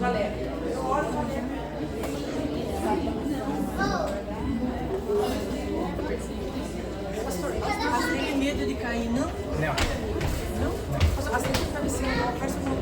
Valéria. Pastor, você tem medo de cair, não? Não. Não? Pastor, assim que está me ensinando, faz como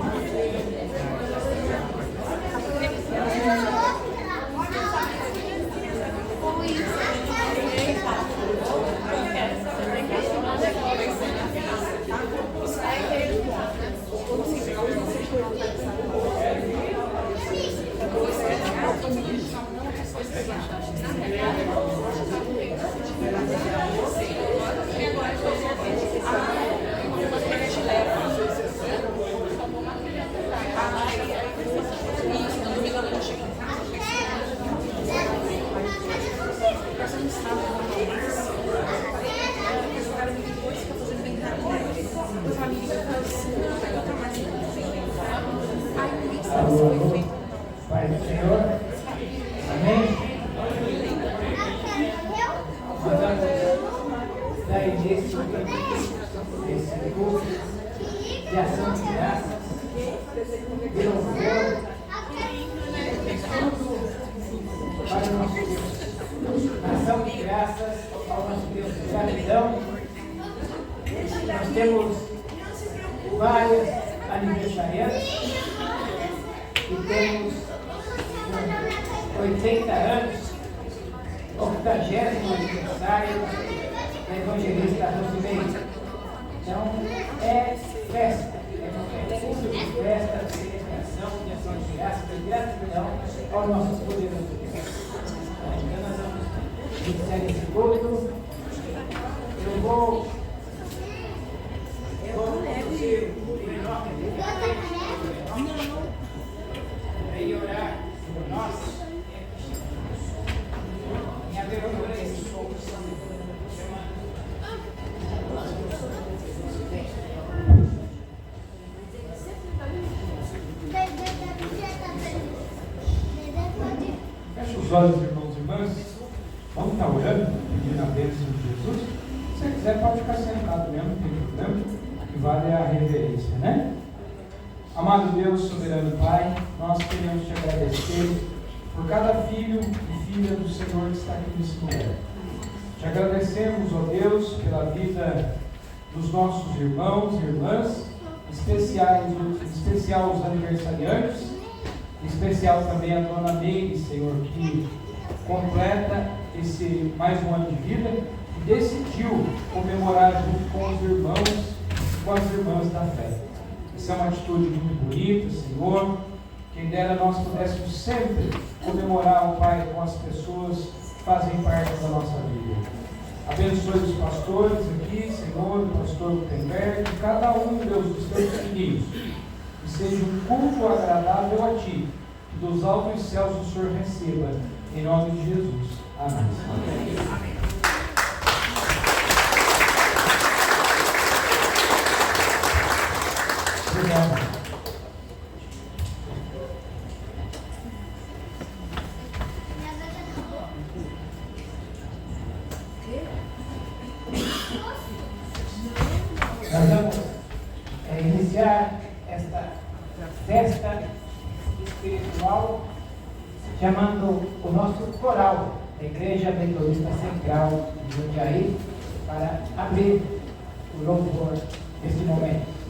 Pai do Senhor. Amém? Nós vamos dar início a esse culto de ação de graças, de louvor, para o nosso Deus. Ação de graças ao nosso Deus. Gratidão. Nós temos vários aniversariantes e temos 80 anos, 80º aniversário da evangelista Rosimeire. Então, é festa, é culto de festa, de celebração, de ação de graça, de gratidão ao nosso poderoso Deus. Então, nós vamos iniciar esse culto. Eu vou conduzir o melhor e orar por nós. Em abertura a esse culto, feche os olhos, irmãos e irmãs. Vamos estar orando, pedindo a bênção de Jesus. Se você quiser, pode ficar sentado mesmo, não tem problema. Que vale a reverência, né? Amado Deus, soberano Pai, nós queremos te agradecer por cada filho e filha do Senhor que está aqui nesse momento. Te agradecemos, ó Deus, pela vida dos nossos irmãos e irmãs, em especial os aniversariantes, em especial também a dona Meire, Senhor, que completa esse mais um ano de vida e decidiu comemorar junto com os irmãos e com as irmãs da fé. Isso é uma atitude muito bonita, Senhor. Quem dera nós pudéssemos sempre comemorar o Pai com as pessoas que fazem parte da nossa vida. Abençoe os pastores aqui, Senhor, o pastor Gutenberg, cada um, Deus, dos teus filhos. Que seja um culto agradável a Ti, que dos altos céus o Senhor receba, em nome de Jesus. Amém. Amém. Obrigado. Nós vamos iniciar esta festa espiritual chamando o nosso coral da Igreja Metodista Central de Jundiaí para abrir o louvor neste momento.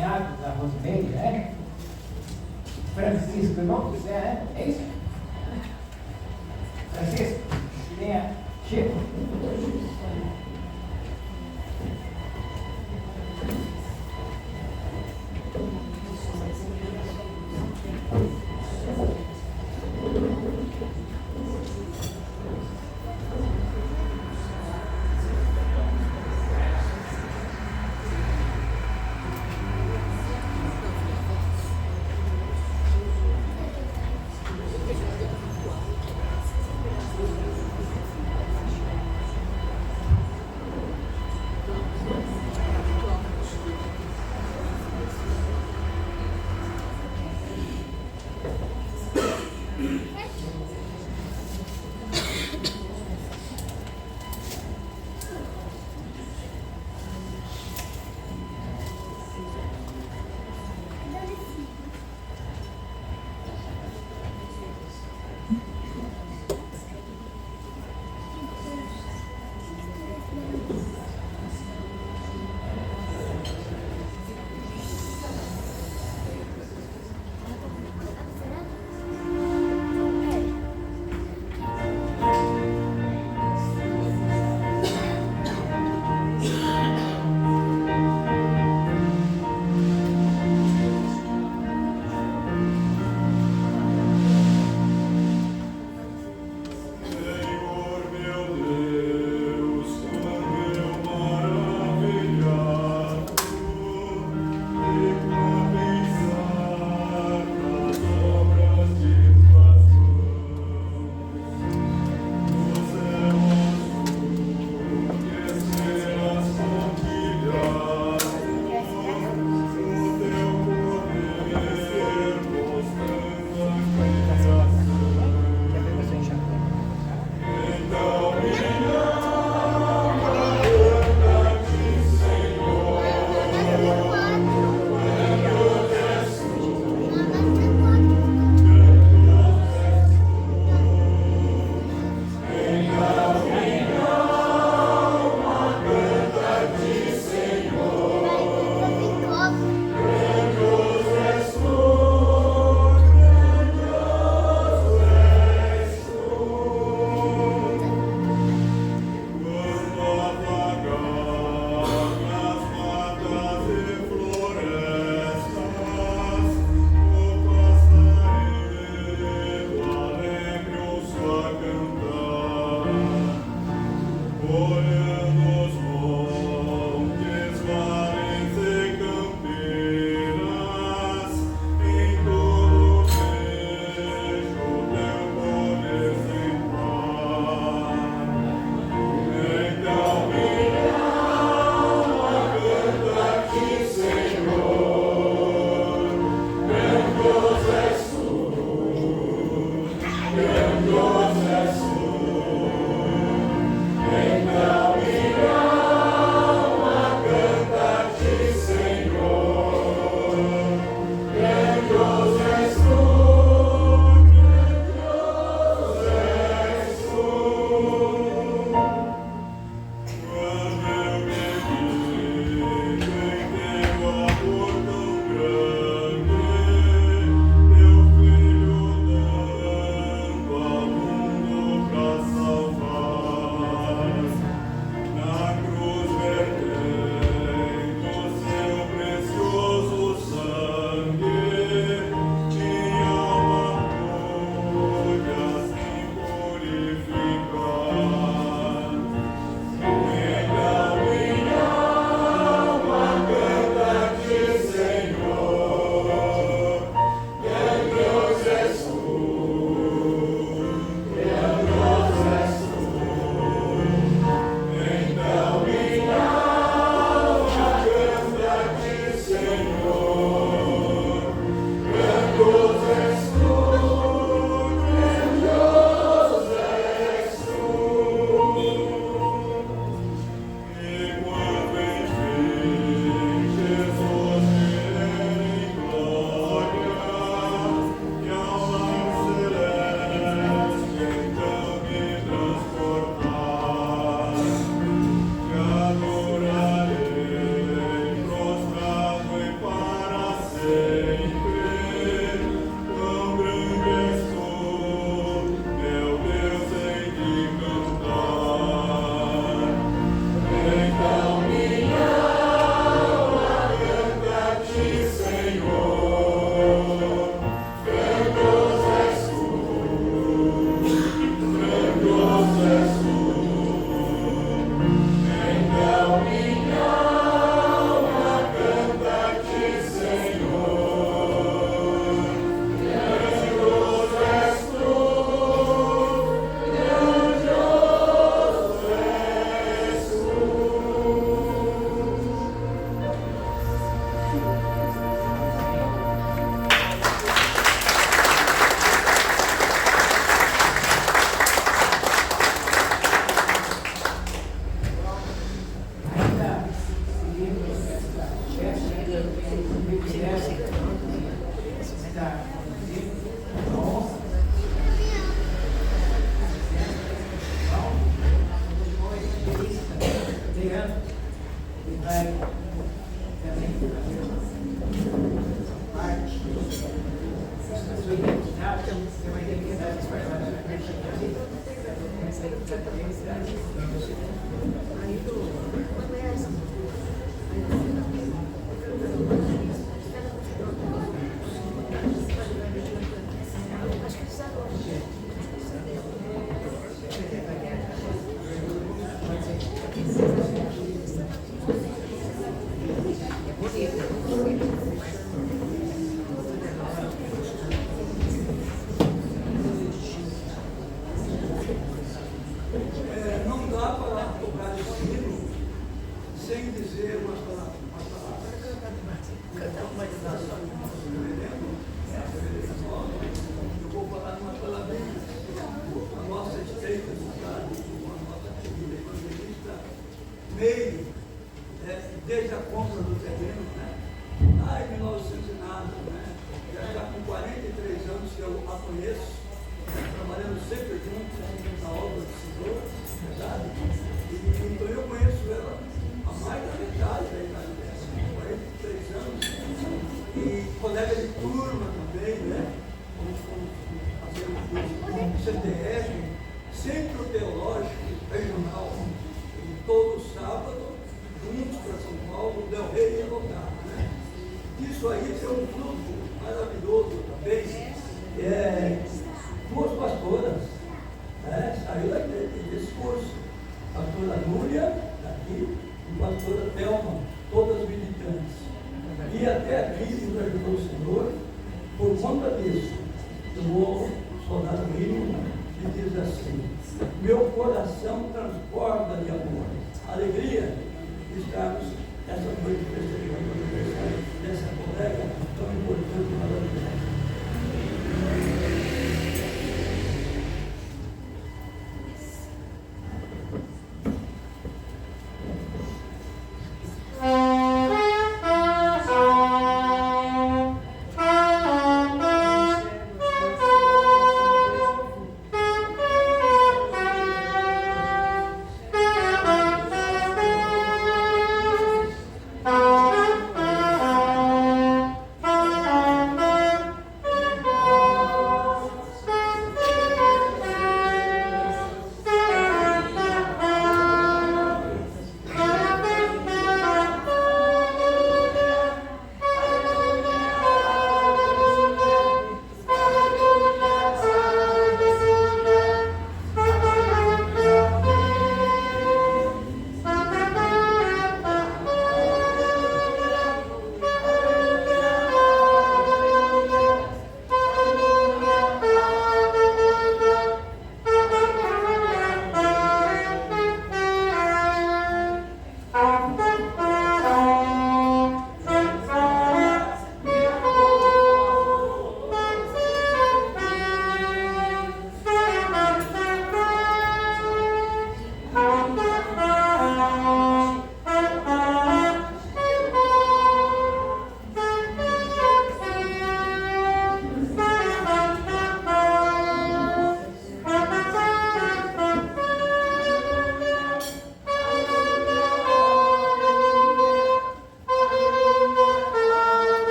cunhado da Rosimeire, né? Francisco, irmão do Zé, né? É isso? Francisco, venha, Chico.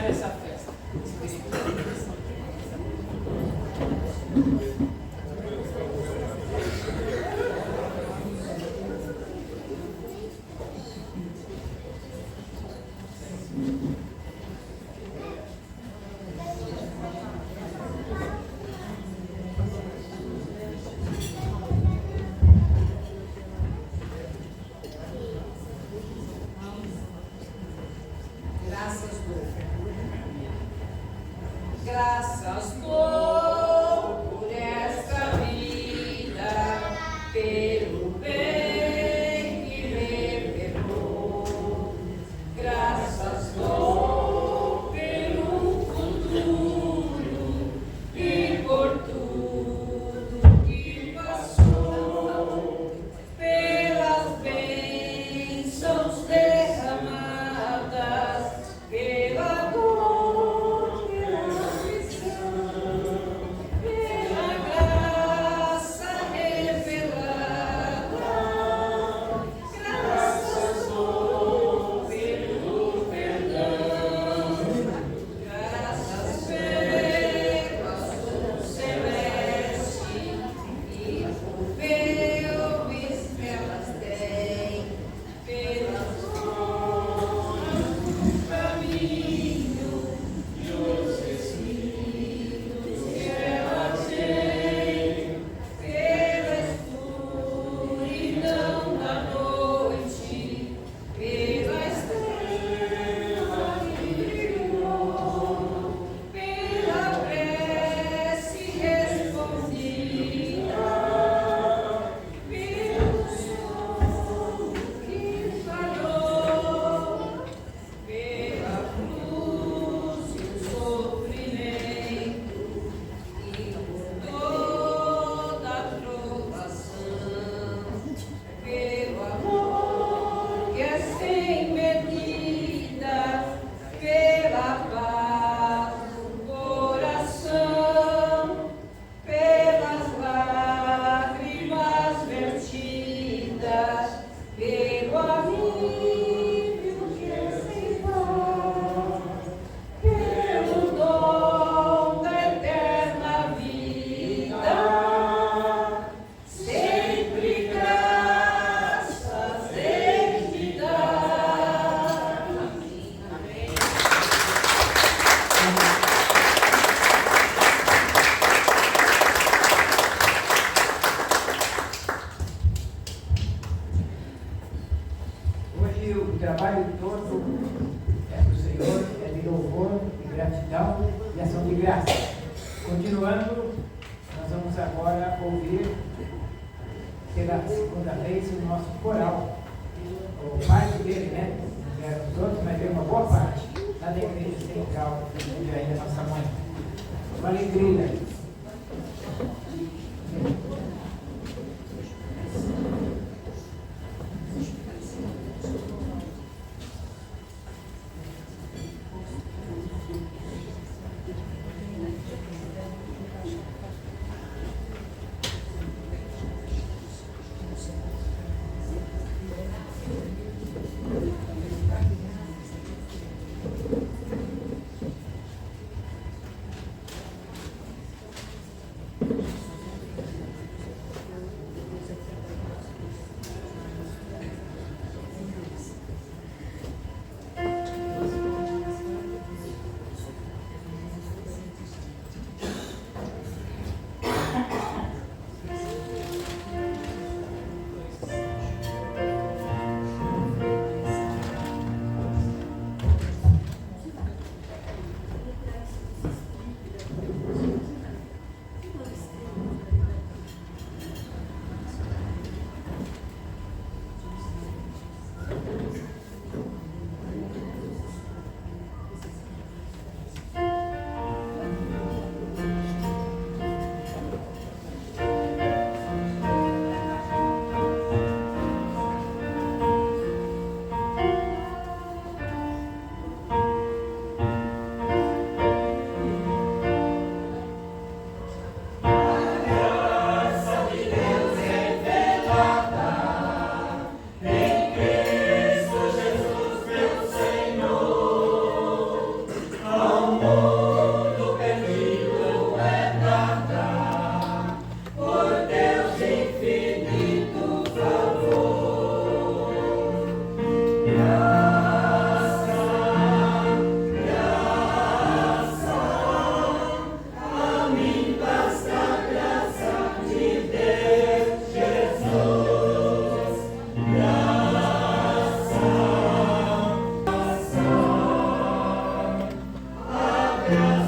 é nessa festa. Graças dou por esta vida, pelo bem que me perdoou. Graças dou pelo futuro e por tudo que passou, pelas bênçãos derramadas, pela dor, pela trabalho todo é para o Senhor, é de louvor, de gratidão e ação de graça. Continuando, nós vamos agora ouvir pela segunda vez o nosso coral. O parte dele, né? Não eram os outros, mas veio uma boa parte lá da igreja central de Jundiaí, da nossa mãe. Uma alegria. Yeah.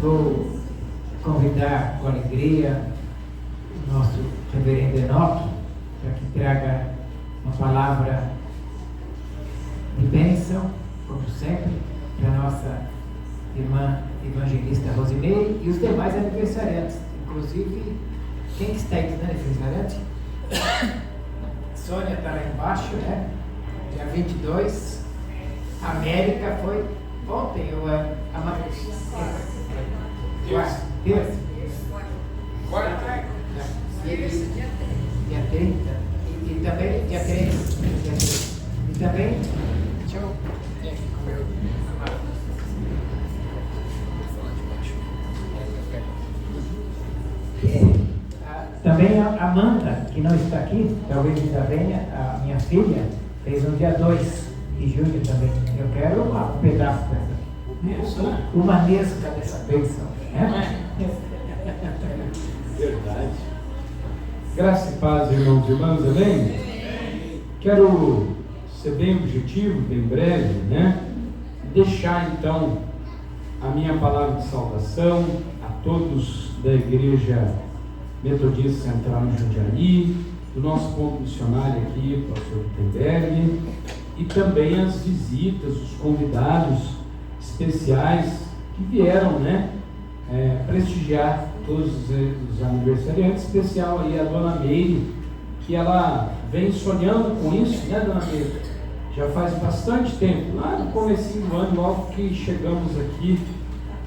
Vou convidar com alegria o nosso reverendo Enoque para que traga uma palavra de bênção, como sempre, para a nossa irmã evangelista Rosimeire e os demais aniversariantes. Inclusive, quem que está aí de aniversariante? Sônia está lá embaixo, né? Dia 22. América foi ontem, ou a terça. Quarta. Dia 30. E também dia 3. E também. Deixa eu. Também a Amanda, que não está aqui, talvez está bem, a minha filha, fez no dia 2 de junho também. Eu quero um pedaço dessa. Uma nesca dessa bênção. Né? Verdade. Graça e paz, irmãos e irmãs, amém? Quero ser bem objetivo, bem breve, né? Deixar então a minha palavra de saudação a todos da Igreja Metodista Central em Jundiaí, do nosso ponto missionário aqui, o pastor Gutenberg, e também as visitas, os convidados especiais que vieram, né, prestigiar todos os aniversariantes, especial aí a Dona Meire, que ela vem sonhando com isso, né, Dona Meire? Já faz bastante tempo, lá no comecinho do ano, logo que chegamos aqui,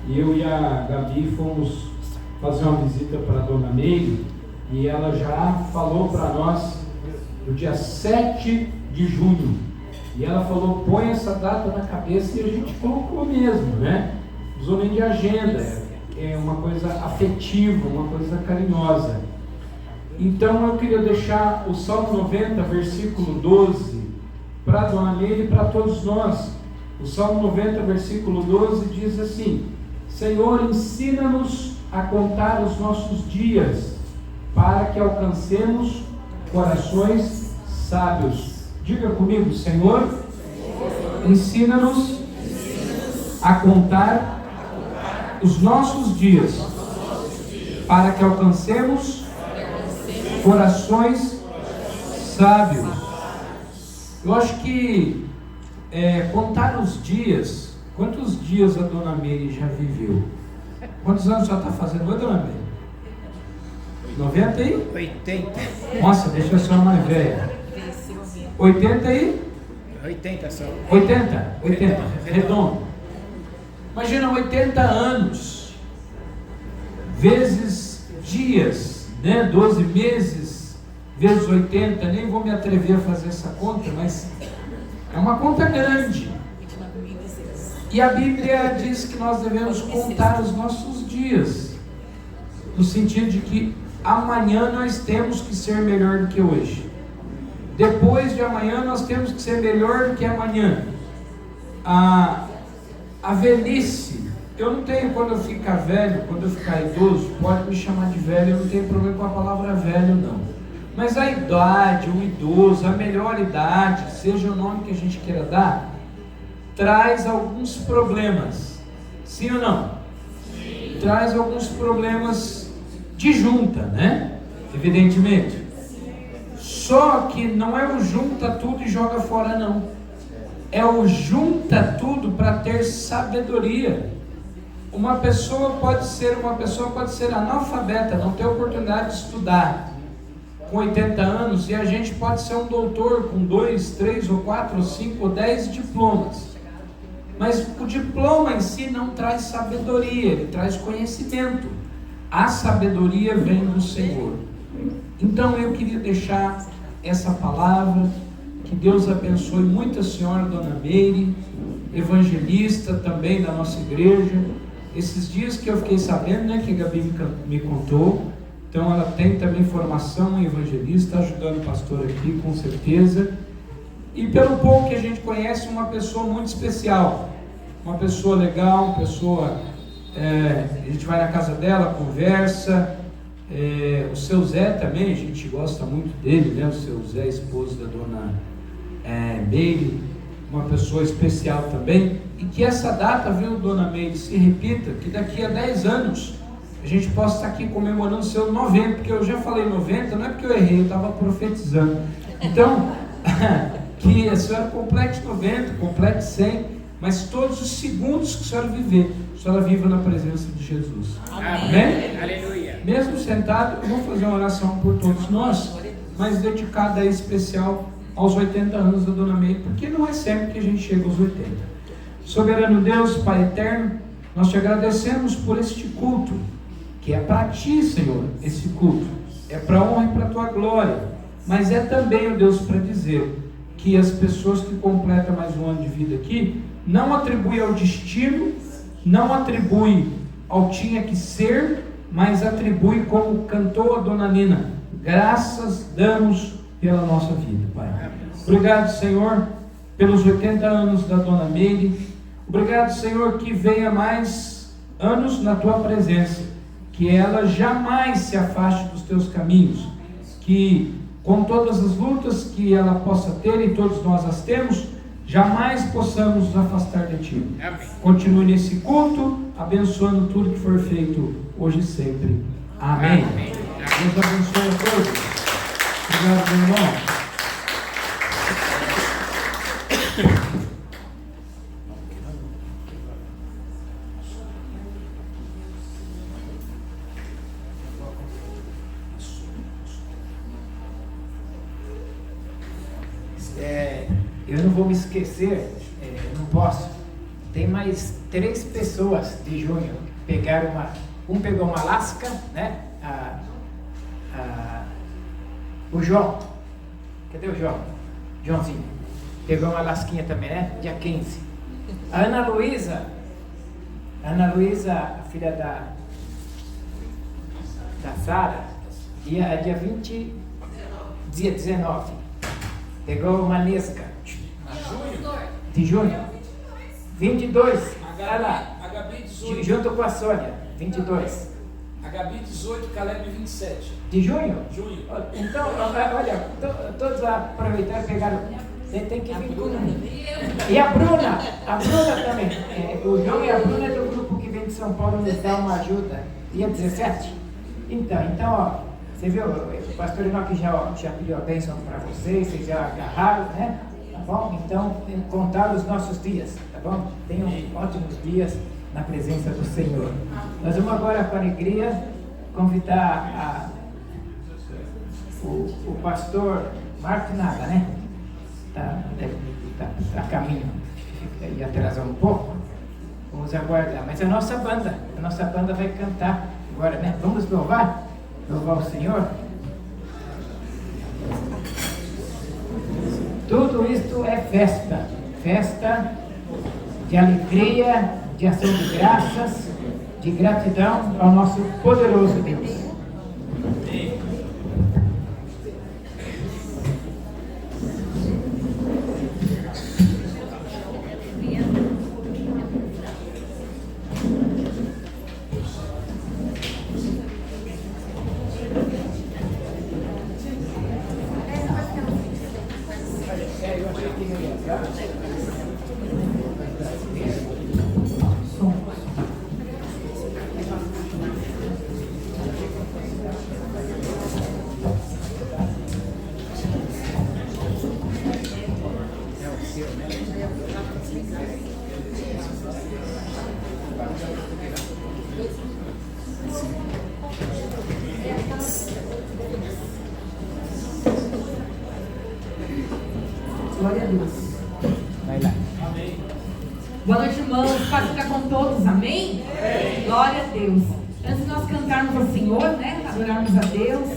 eu e a Gabi fomos fazer uma visita para a Dona Meire, e ela já falou para nós no dia 7 de junho, e ela falou, põe essa data na cabeça, e a gente colocou mesmo, né? Não precisou nem de agenda, é uma coisa afetiva, uma coisa carinhosa. Então eu queria deixar o Salmo 90, versículo 12, para a Dona Meire e para todos nós. O Salmo 90, versículo 12 diz assim: Senhor, ensina-nos a contar os nossos dias, para que alcancemos corações sábios. Diga comigo, Senhor, ensina-nos a contar os nossos dias, para que alcancemos corações sábios. Eu acho que contar os dias. Quantos dias a Dona Meire já viveu? Quantos anos já está fazendo? Oi, Dona Meire? 90 aí? 80. Nossa, deixa eu ser mais velha. 80 aí? 80 só. 80, redondo. Imagina 80 anos, vezes dias, né? 12 meses, vezes 80, nem vou me atrever a fazer essa conta, mas é uma conta grande. E a Bíblia diz que nós devemos contar os nossos dias, no sentido de que amanhã nós temos que ser melhor do que hoje. Depois de amanhã nós temos que ser melhor do que amanhã. A velhice, eu não tenho, quando eu ficar velho, quando eu ficar idoso, pode me chamar de velho, eu não tenho problema com a palavra velho não. Mas a idade, o idoso, a melhor idade, seja o nome que a gente queira dar, traz alguns problemas. Sim ou não? Sim. Traz alguns problemas de junta, né? Evidentemente. Só que não é o junta tudo e joga fora, não. É o junta tudo para ter sabedoria. Uma pessoa pode ser analfabeta, não ter oportunidade de estudar com 80 anos, e a gente pode ser um doutor com 2, 3 ou 4 ou 5 ou 10 diplomas. Mas o diploma em si não traz sabedoria, ele traz conhecimento. A sabedoria vem do Senhor. Então eu queria deixar essa palavra. Que Deus abençoe muito a senhora Dona Meire, evangelista também da nossa igreja. Esses dias que eu fiquei sabendo, né, que a Gabi me contou, então ela tem também formação em evangelista, ajudando o pastor aqui com certeza. E pelo pouco que a gente conhece, uma pessoa muito especial, uma pessoa legal, uma pessoa, a gente vai na casa dela, conversa. O seu Zé também, a gente gosta muito dele, né? O seu Zé, esposo da Dona Meire, uma pessoa especial também, e que essa data, viu, Dona Meire, se repita, que daqui a 10 anos a gente possa estar aqui comemorando o seu 90, porque eu já falei 90, não é porque eu errei, eu estava profetizando. Então, que a senhora complete 90, complete 100, mas todos os segundos que a senhora viver, a senhora viva na presença de Jesus. Amém? Aleluia. Mesmo sentado, eu vou fazer uma oração por todos nós, mas dedicada em especial aos 80 anos da Dona Meire, porque não é sempre que a gente chega aos 80. Soberano Deus, Pai eterno, nós te agradecemos por este culto, que é para ti, Senhor, esse culto, é para honra e para tua glória, mas é também, ó Deus, para dizer que as pessoas que completam mais um ano de vida aqui, não atribui ao destino, não atribui ao tinha que ser, mas atribui como cantou a Dona Nina: graças damos pela nossa vida, Pai. Obrigado, Senhor, pelos 80 anos da Dona Meire. Obrigado, Senhor, que venha mais anos na tua presença, que ela jamais se afaste dos teus caminhos, que com todas as lutas que ela possa ter, e todos nós as temos, jamais possamos nos afastar de ti. Amém. Continue nesse culto, abençoando tudo que for feito hoje e sempre. Amém. Amém. Deus abençoe a todos. Obrigado, meu irmão. Eu não vou me esquecer, não posso. Tem mais 3 pessoas de junho que pegaram um pegou uma lasca, né? O João, cadê o João? Joãozinho, pegou uma lasquinha também, né? Dia 15. A Ana Luísa, a filha da Sara, dia 20, dia 19, pegou uma nesca. De junho? 22. Olha lá. HB 18. Junto com a Sônia. 22. HB 18, Caleb 27. De junho? Junho. Então, olha, todos aproveitaram e pegaram. Você tem que vir com. E a Bruna também. O João e a Bruna é do grupo que vem de São Paulo nos dar uma ajuda. Dia 17. Então, ó, você viu, o pastor Enoque já pediu a bênção para vocês já agarraram, né? Tá bom? Então, contar os nossos dias, tá bom? Tenham ótimos dias na presença do Senhor. Nós vamos agora, com alegria, convidar o pastor Marco Nada, né? Tá a caminho, ia atrasar um pouco. Vamos aguardar. Mas a nossa banda vai cantar agora, né? Vamos louvar o Senhor. Tudo isto é festa de alegria, de ação de graças, de gratidão ao nosso poderoso Deus. Glória a Deus. Vai lá. Boa noite, irmãos. Paz ficar com todos. Amém? Glória a Deus. Antes de nós cantarmos ao Senhor, né? Adorarmos a Deus,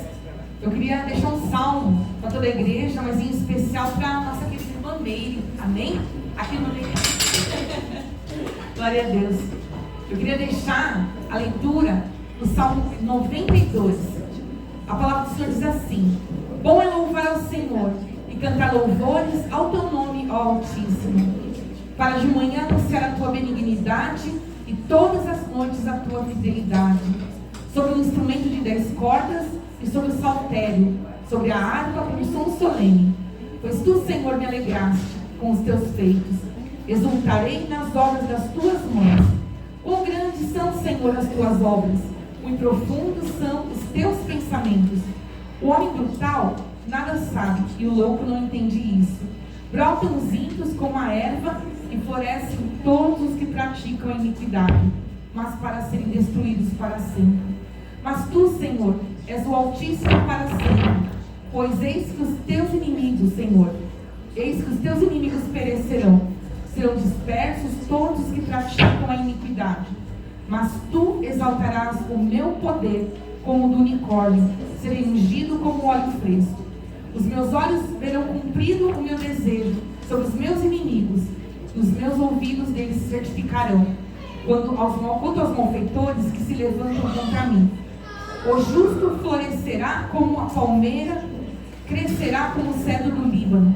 eu queria deixar um salmo para toda a igreja, mas em especial para a nossa querida irmã Meire. Amém? Aqui no meio. Glória a Deus. Eu queria deixar a leitura do Salmo 92. A palavra do Senhor diz assim: bom é louvar ao Senhor e cantar louvores ao teu nome, ó Altíssimo. Para de manhã anunciar a tua benignidade e todas as noites a tua fidelidade. Sobre o instrumento de 10 cordas e sobre o saltério, sobre a harpa com som solene. Pois tu, Senhor, me alegraste com os teus feitos. Exultarei nas obras das tuas mãos. Quão grandes são, Senhor, as tuas obras, muito profundos são os teus pensamentos. O homem brutal nada sabe, e o louco não entende isso. Brotam os ímpios como a erva, e florescem todos os que praticam a iniquidade, mas para serem destruídos para sempre. Mas tu, Senhor, és o Altíssimo para sempre, pois eis que os teus inimigos, Senhor, eis que os teus inimigos perecerão, serão dispersos todos os que praticam a iniquidade. Mas tu exaltarás o meu poder como o do unicórnio, serei ungido como óleo fresco. Os meus olhos verão cumprido o meu desejo sobre os meus inimigos, e os meus ouvidos deles se certificarão, quanto aos malfeitores que se levantam contra mim. O justo florescerá como a palmeira, crescerá como o cedro do Líbano.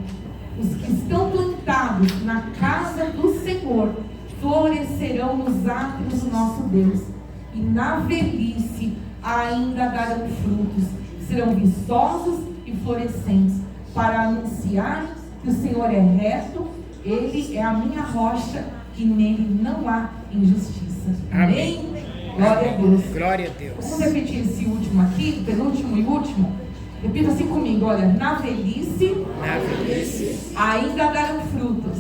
Os que estão plantados na casa do Senhor florescerão nos átrios do nosso Deus, e na velhice ainda darão frutos, serão viçosos e florescentes, para anunciar que o Senhor é reto, Ele é a minha rocha, e nele não há injustiça. Amém? Glória a Deus. Glória a Deus. Vamos repetir esse último aqui, penúltimo e último? Repita assim comigo, olha, na velhice ainda darão frutos,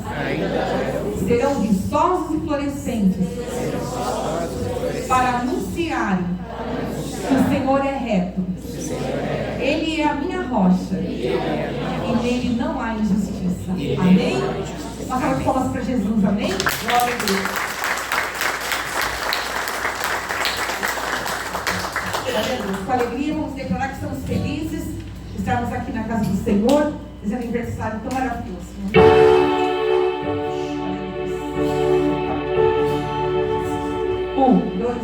serão viçosos e florescentes, para anunciarem que o Senhor é reto, Ele é a minha rocha, e nele não há injustiça. Amém? Uma salva de palmas para Jesus, amém? Glória a Deus. Com alegria, vamos declarar que estamos felizes de estarmos aqui na casa do Senhor, nesse aniversário tão maravilhoso. Um, dois.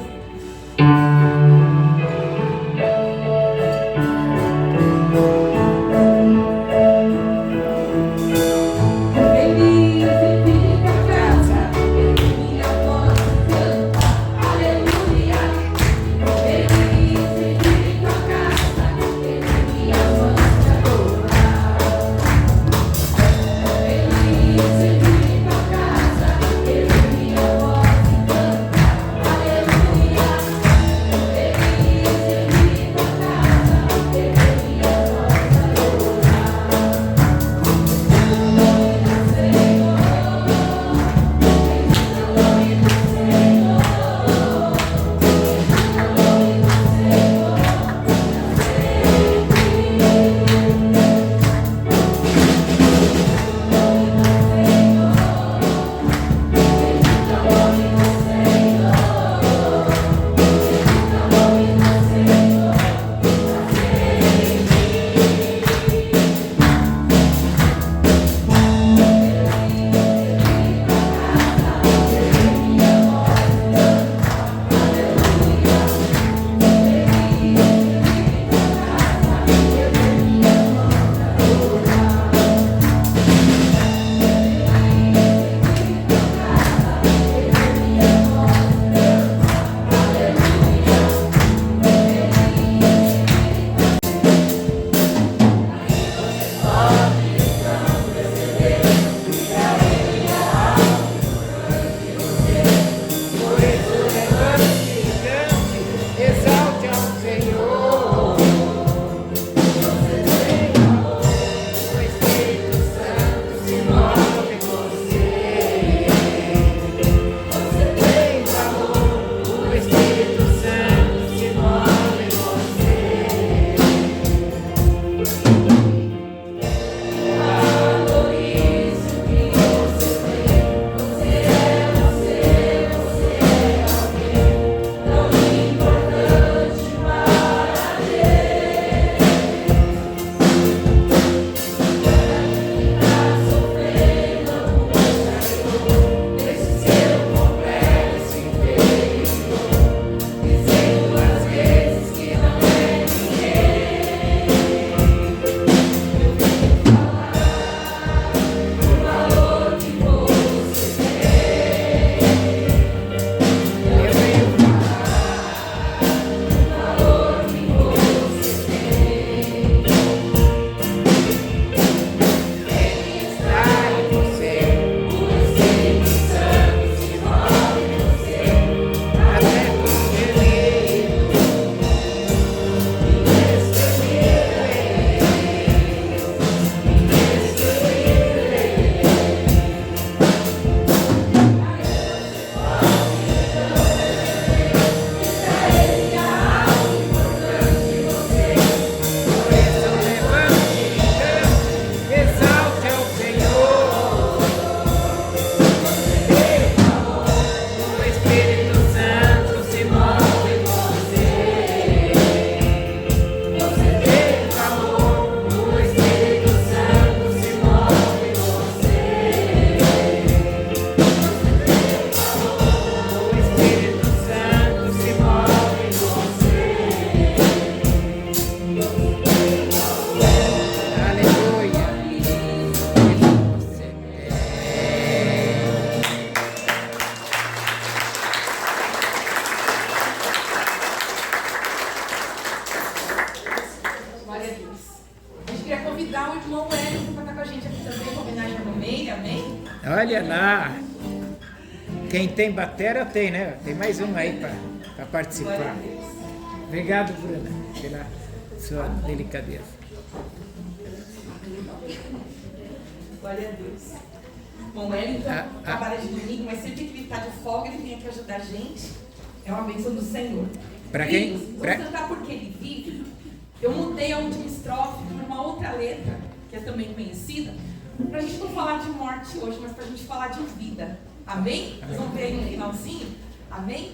Aleluia. Quem tem batera tem, né? Tem mais um aí para participar. Obrigado, Bruna, pela sua delicadeza. Glória a Deus. Bom, o Wellington trabalha de domingo, mas sempre que ele está de folga, ele vem aqui ajudar a gente. É uma bênção do Senhor. Para quem? Vamos cantar Porque Ele Vive. Eu mudei a última estrofe para uma outra letra, que é também conhecida, para a gente não falar de morte hoje, mas para a gente falar de vida. Amém? Vocês vão ver aí no finalzinho? Amém?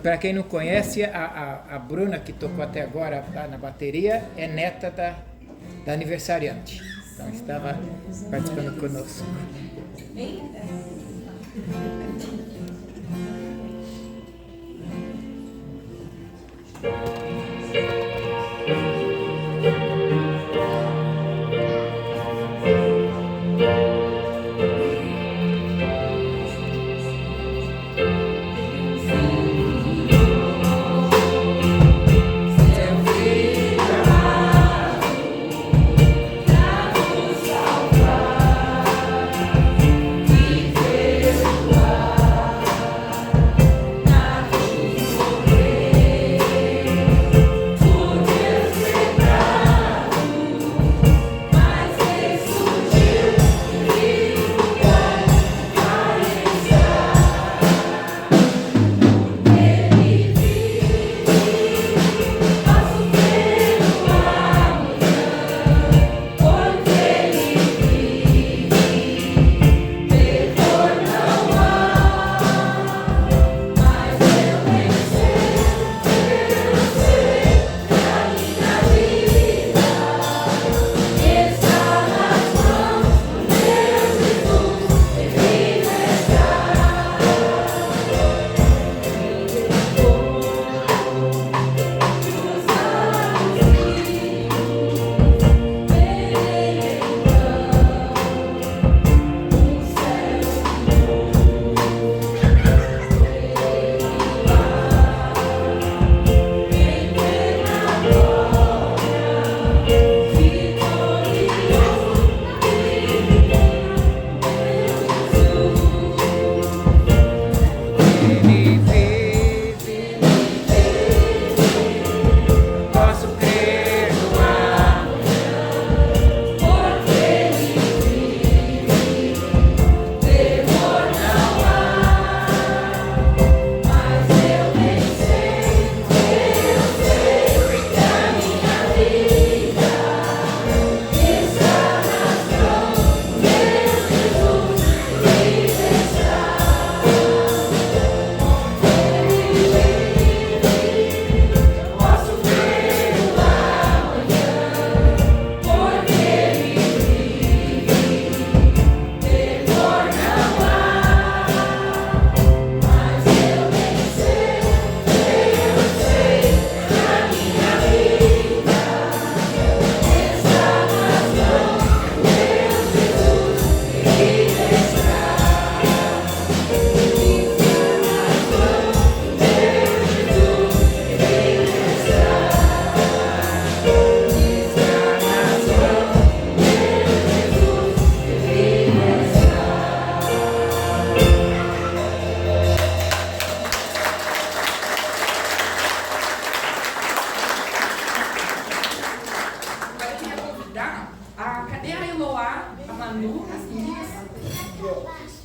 Para quem não conhece, a Bruna, que tocou até agora na bateria, é neta da aniversariante. Então, estava participando conosco. Amém?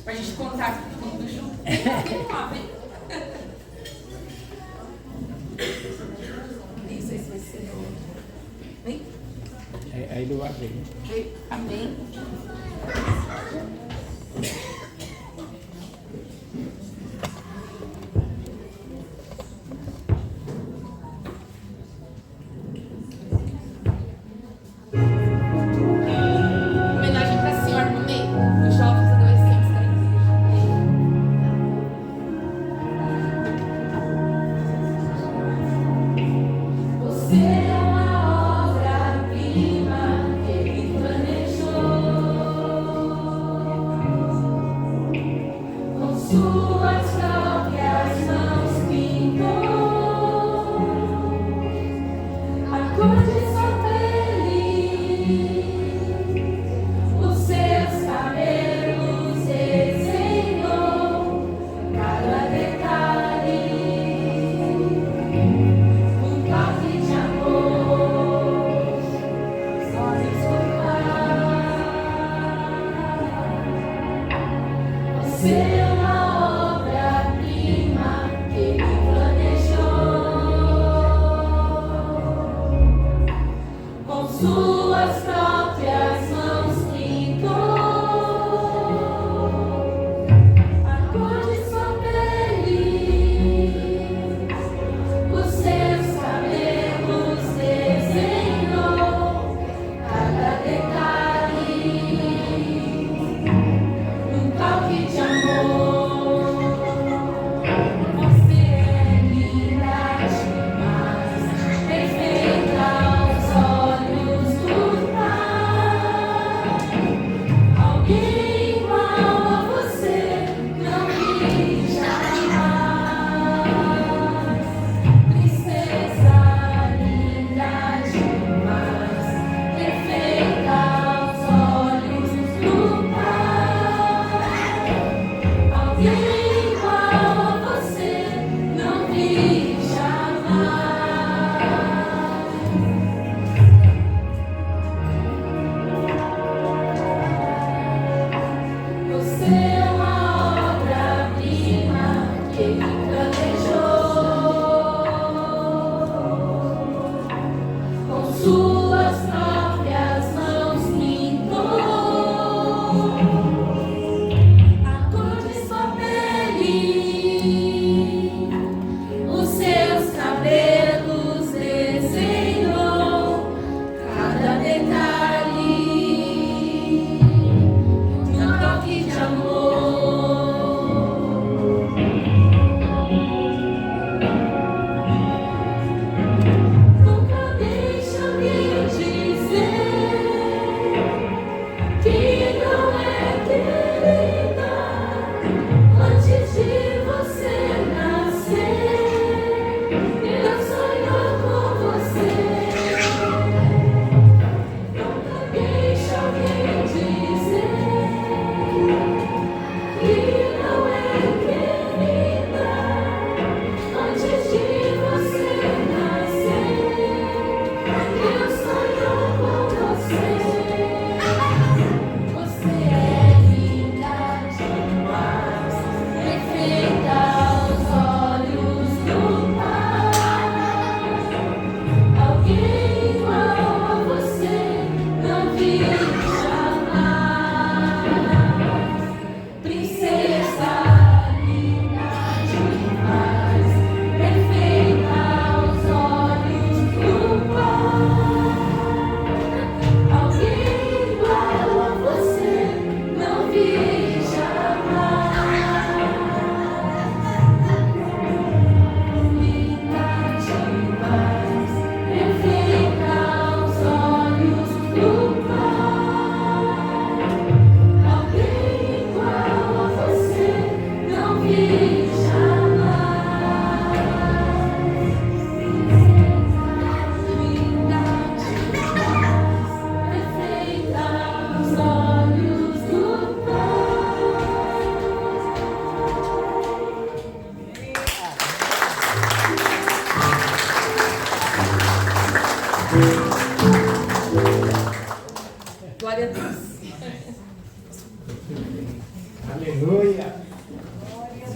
Pra gente contar tudo junto. Vem lá, vem. Isso, esse vai ser. Vem. Aí do lado vem. Amém. Homenagem para a senhora no meio, dos jovens adolescentes da igreja. Você é uma obra-prima que ele planejou. Com suas próprias mãos pintou a cor de sua pele, os seus cabelos desenhou,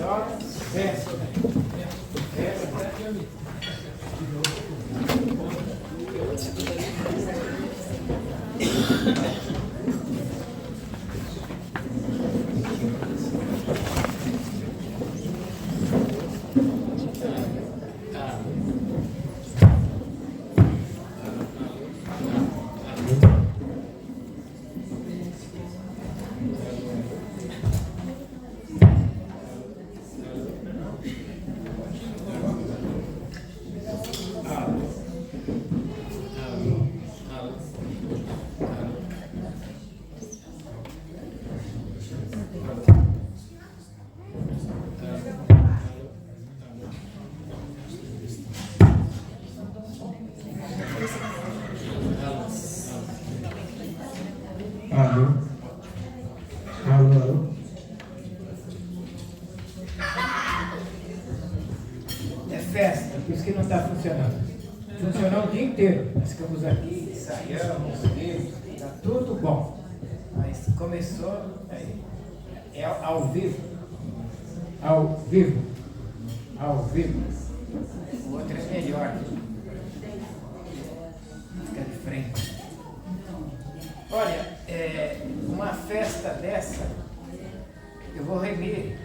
Só festa. Festa. Alô? Alô, alô? É festa, por isso que não está funcionando. Funcionou o dia inteiro. Nós ficamos aqui, ensaiamos, está tudo bom. Mas começou, é ao vivo. Ao vivo. Ao vivo. O outro é melhor. Fica de frente. Olha, uma festa dessa, eu vou rever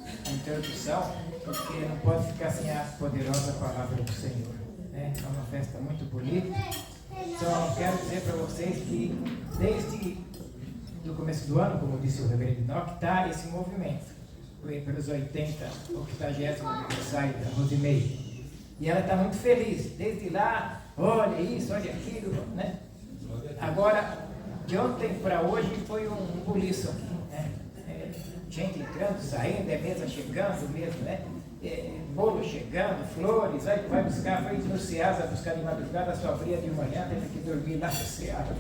a introdução, porque não pode ficar sem a poderosa palavra do Senhor. Né? É uma festa muito bonita. Só quero dizer para vocês que desde o começo do ano, como disse o reverendo Enoque, está esse movimento. Foi pelos 80º aniversário da Rosemary. E ela está muito feliz. Desde lá, olha isso, olha aquilo, né? Agora, de ontem para hoje foi um buliço aqui, né? Gente entrando, saindo, mesa chegando mesmo, né? Bolo chegando, flores, vai buscar, foi no Ceasa buscar de madrugada, só abria de manhã, teve que dormir lá no Ceasa.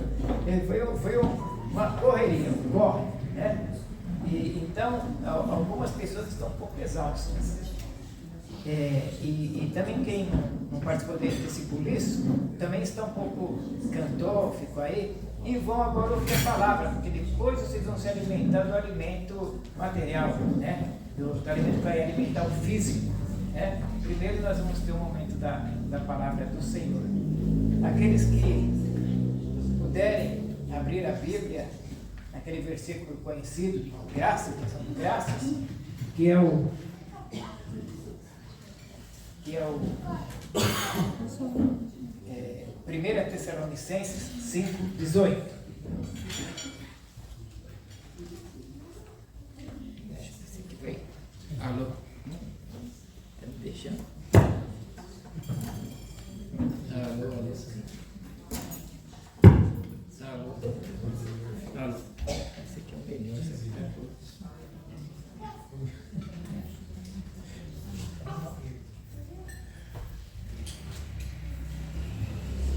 Foi uma correria, um corre, né? E então, algumas pessoas estão um pouco exaustas. E também quem não participou desse buliço, também está um pouco cantou, ficou aí, e vão agora ouvir a palavra, porque depois vocês vão se alimentar do alimento material, né? Do alimento para alimentar o físico, né? Primeiro nós vamos ter um momento da palavra do Senhor. Aqueles que puderem abrir a Bíblia, naquele versículo conhecido de graça, que são de graças, que é o 1 Tessalonicenses 5:18. Deixa eu ver se aqui vem. Alô? Tá me deixando? Alô, alô. Alô. Alô. Esse aqui é o melhor, esse aqui é o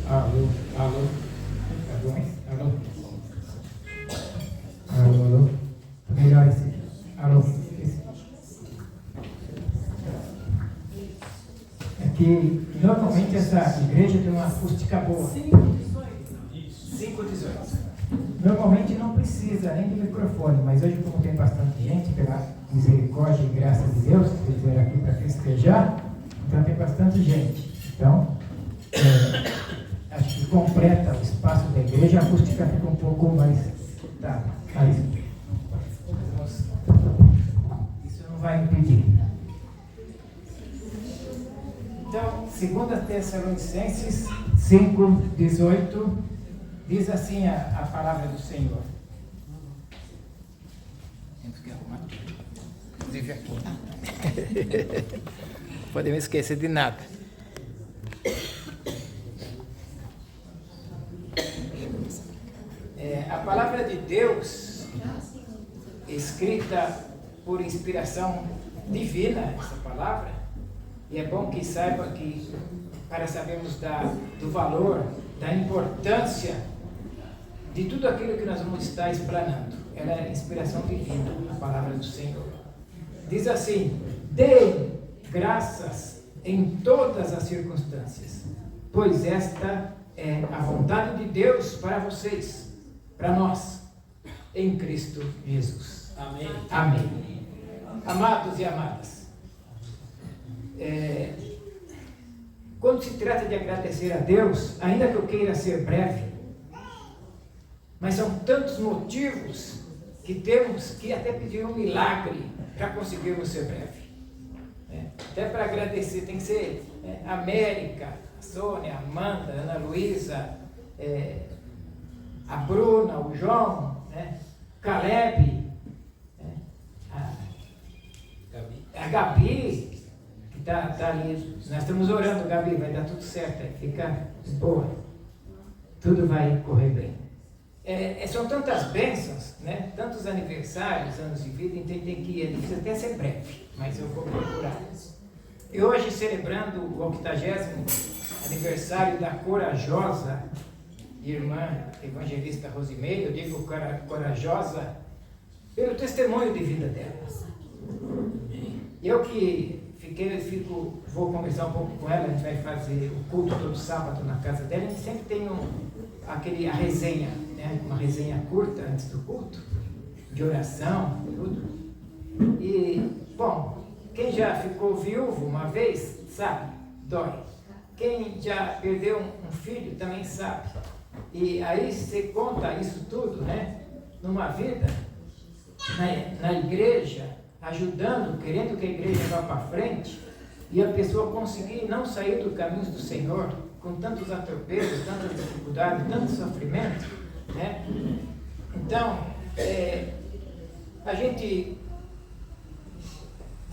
Alô, alô? Tá bom, hein? Alô? Alô, alô? Melhor esse. Alô? Esse. É que normalmente essa igreja tem uma acústica boa. 5:18. Normalmente não precisa nem do microfone, mas hoje, como tem bastante gente, pela misericórdia e graça de Deus, que vieram aqui para festejar, então tem bastante gente. Então, acho que completa o espaço da igreja, a acústica fica um pouco mais. Tá, mas isso não vai impedir. Então, 2 Tessalonicenses 5:18 diz assim a palavra do Senhor. Temos que arrumar tudo. Inclusive aqui. Não podemos esquecer de nada. A palavra de Deus, escrita por inspiração divina, essa palavra, e é bom que saiba que, para sabermos do valor, da importância de tudo aquilo que nós vamos estar explanando. Ela é inspiração divina, a palavra do Senhor. Diz assim: deem graças em todas as circunstâncias, pois esta é a vontade de Deus para vocês, para nós, em Cristo Jesus. Amém. Amém. Amados e amadas, quando se trata de agradecer a Deus, ainda que eu queira ser breve, mas são tantos motivos que temos que até pedir um milagre para conseguirmos ser breve. Até para agradecer tem que ser América, a Sônia, a Amanda, a Ana Luísa, a Bruna, o João, Caleb, a Gabi, que está ali. Nós estamos orando, Gabi, vai dar tudo certo, fica boa, tudo vai correr bem. São tantas bênçãos, tantos aniversários, anos de vida, então tem que ir, precisa até ser breve, mas eu vou procurar. E hoje, celebrando o 80º aniversário da corajosa irmã evangelista Rosimeire, eu digo corajosa pelo testemunho de vida dela. Eu que vou conversar um pouco com ela, a gente vai fazer o culto todo sábado na casa dela, a gente sempre tem a resenha, uma resenha curta antes do culto, de oração, tudo. E, bom, quem já ficou viúvo uma vez, sabe, dói. Quem já perdeu um filho também sabe. E aí você conta isso tudo, numa vida, na igreja, ajudando, querendo que a igreja vá para frente, e a pessoa conseguir não sair do caminho do Senhor, com tantos atropelos, tantas dificuldades, tanto sofrimento, Então, a gente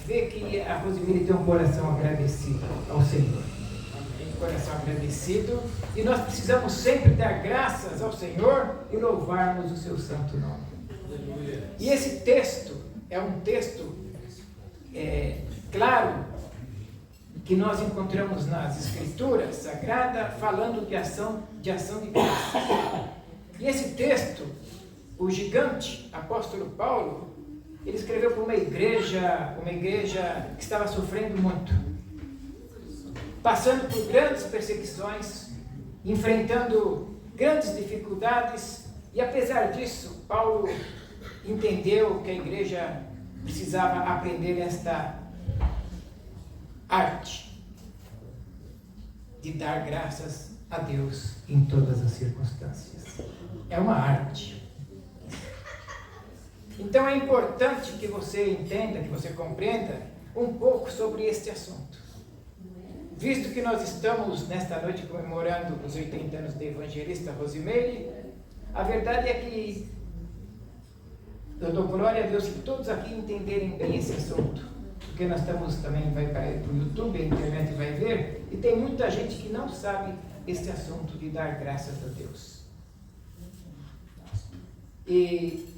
vê que a Rosimeire tem um coração agradecido ao Senhor. Um coração agradecido, e nós precisamos sempre dar graças ao Senhor e louvarmos o seu santo nome. E esse texto é um texto claro que nós encontramos nas Escrituras Sagradas, falando de ação de graça. E esse texto, o gigante apóstolo Paulo, ele escreveu para uma igreja que estava sofrendo muito, passando por grandes perseguições, enfrentando grandes dificuldades, e apesar disso, Paulo entendeu que a igreja precisava aprender esta arte de dar graças a Deus em todas as circunstâncias. É uma arte. Então é importante que você entenda, que você compreenda um pouco sobre este assunto. Visto que nós estamos nesta noite comemorando os 80 anos da evangelista Rosimeire, a verdade é que eu dou glória a Deus que todos aqui entenderem bem esse assunto, porque nós estamos também, vai para o YouTube, a internet vai ver, e tem muita gente que não sabe esse assunto de dar graças a Deus. E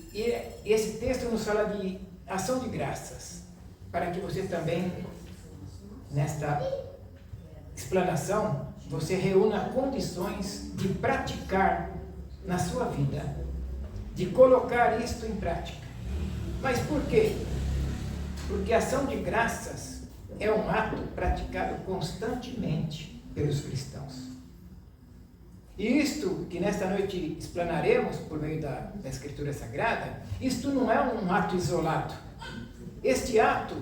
esse texto nos fala de ação de graças, para que você também, nesta explanação, você reúna condições de praticar na sua vida, de colocar isto em prática. Mas por quê? Porque a ação de graças é um ato praticado constantemente pelos cristãos. E isto que nesta noite explanaremos por meio da Escritura Sagrada, isto não é um ato isolado. Este ato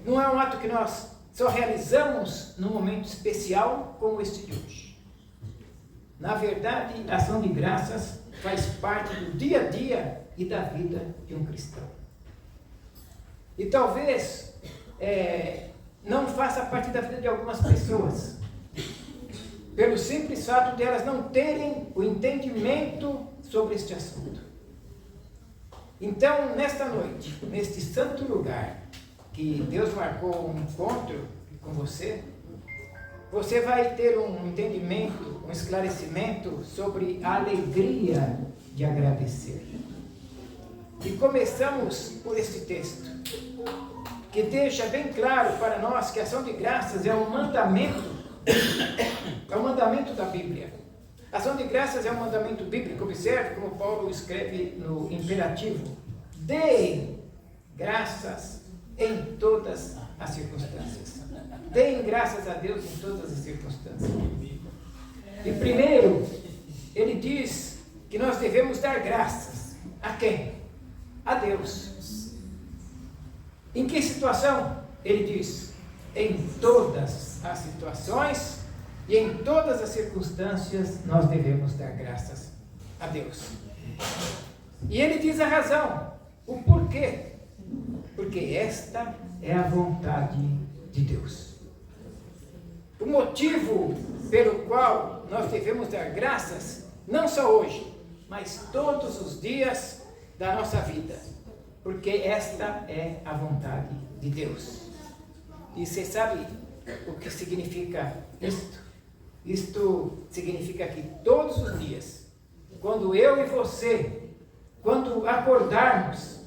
não é um ato que nós só realizamos num momento especial como este de hoje. Na verdade, a ação de graças faz parte do dia a dia e da vida de um cristão. E talvez não faça parte da vida de algumas pessoas, pelo simples fato de elas não terem o entendimento sobre este assunto. Então, nesta noite, neste santo lugar, que Deus marcou um encontro com você, você vai ter um entendimento, um esclarecimento sobre a alegria de agradecer. E começamos por este texto, que deixa bem claro para nós que a ação de graças é um mandamento da Bíblia. A ação de graças é um mandamento bíblico. Observe como Paulo escreve no imperativo: deem graças em todas as circunstâncias. Deem graças a Deus em todas as circunstâncias. E primeiro, ele diz que nós devemos dar graças. A quem? A Deus. Em que situação? Ele diz: em todas as situações e em todas as circunstâncias nós devemos dar graças a Deus. E ele diz a razão, o porquê. Porque esta é a vontade de Deus. O motivo pelo qual nós devemos dar graças, não só hoje, mas todos os dias da nossa vida. Porque esta é a vontade de Deus. E você sabe o que significa isto? Isto significa que todos os dias, quando eu e você, quando acordarmos,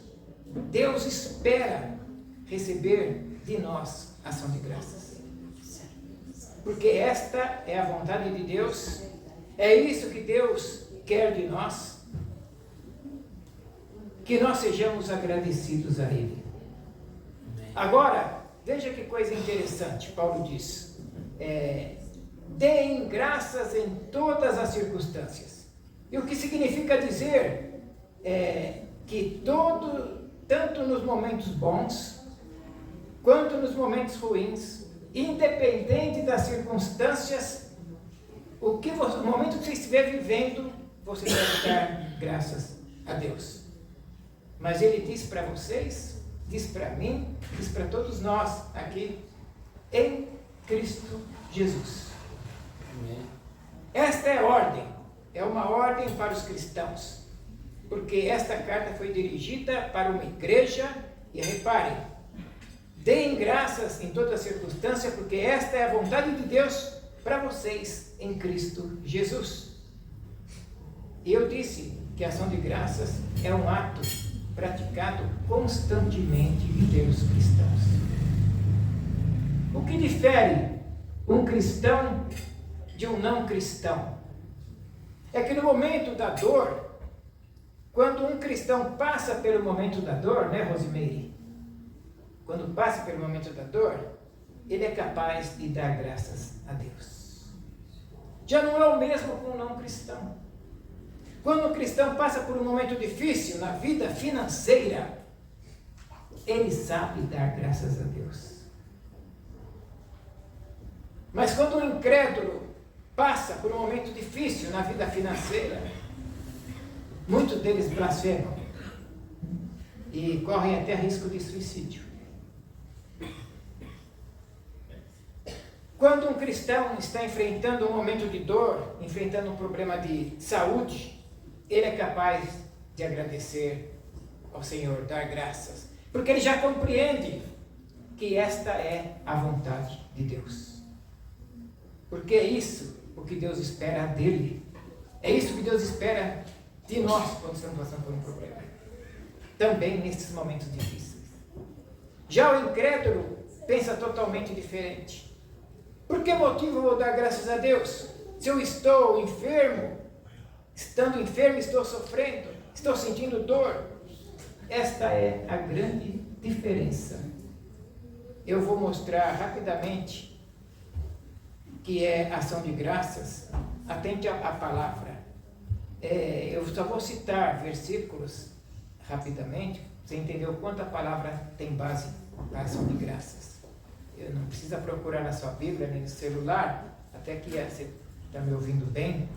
Deus espera receber de nós ação de graças. Porque esta é a vontade de Deus, é isso que Deus quer de nós, que nós sejamos agradecidos a Ele. Agora, veja que coisa interessante, Paulo diz, deem graças em todas as circunstâncias. E o que significa dizer que tanto nos momentos bons, quanto nos momentos ruins, independente das circunstâncias, o momento que você estiver vivendo, você deve dar graças a Deus. Mas ele diz para vocês, diz para mim, diz para todos nós aqui, em Cristo Jesus. Amém. Esta é a ordem, é uma ordem para os cristãos, porque esta carta foi dirigida para uma igreja, e reparem, deem graças em toda circunstância, porque esta é a vontade de Deus para vocês em Cristo Jesus. E eu disse que a ação de graças é um ato praticado constantemente pelos cristãos. O que difere um cristão de um não cristão? É que no momento da dor, quando um cristão passa pelo momento da dor, né, Rosimeire? Quando passa pelo momento da dor, ele é capaz de dar graças a Deus. Já não é o mesmo com um não cristão. Quando um cristão passa por um momento difícil na vida financeira, ele sabe dar graças a Deus. Mas quando um incrédulo passa por um momento difícil na vida financeira, muitos deles blasfemam e correm até risco de suicídio. Quando um cristão está enfrentando um momento de dor, enfrentando um problema de saúde, ele é capaz de agradecer ao Senhor, dar graças, porque ele já compreende que esta é a vontade de Deus. Porque é isso o que Deus espera dele. É isso que Deus espera de nós quando estamos passando por um problema. Também nesses momentos difíceis. Já o incrédulo pensa totalmente diferente. Por que motivo eu vou dar graças a Deus? Se eu estou enfermo, estando enfermo, estou sofrendo, estou sentindo dor. Esta é a grande diferença. Eu vou mostrar rapidamente que é ação de graças. Atente à palavra. Eu só vou citar versículos rapidamente, você entendeu quanto a palavra tem base para ação de graças. Eu não precisa procurar na sua Bíblia, nem no celular, até que você está me ouvindo bem.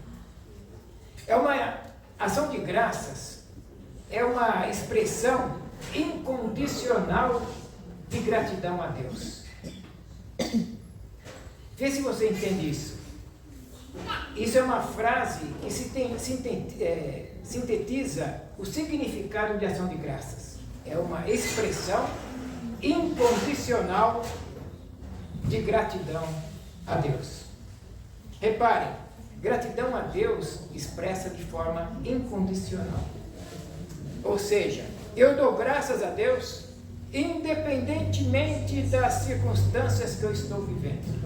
É uma ação de graças, é uma expressão incondicional de gratidão a Deus. Vê se você entende isso. Isso é uma frase que sintetiza o significado de ação de graças. É uma expressão incondicional de gratidão a Deus. Reparem, gratidão a Deus expressa de forma incondicional. Ou seja, eu dou graças a Deus independentemente das circunstâncias que eu estou vivendo.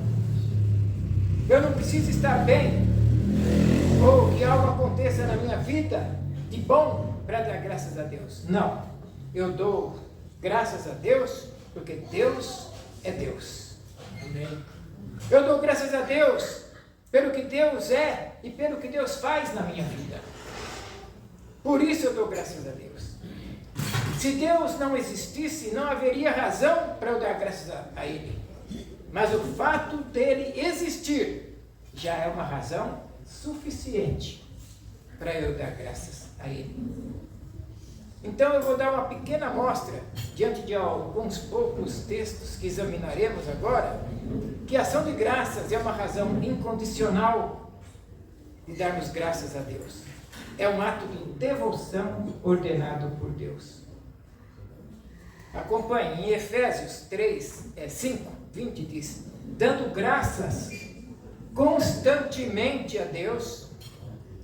Eu não preciso estar bem, ou que algo aconteça na minha vida de bom para dar graças a Deus. Não, eu dou graças a Deus porque Deus é Deus. Amém. Eu dou graças a Deus pelo que Deus é e pelo que Deus faz na minha vida. Por isso eu dou graças a Deus. Se Deus não existisse, não haveria razão para eu dar graças a Ele. Mas o fato dele existir já é uma razão suficiente para eu dar graças a Ele. Então eu vou dar uma pequena amostra, diante de alguns poucos textos que examinaremos agora, que a ação de graças é uma razão incondicional de darmos graças a Deus. É um ato de devoção ordenado por Deus. Acompanhe, em Efésios 5, 20 diz: dando graças constantemente a Deus,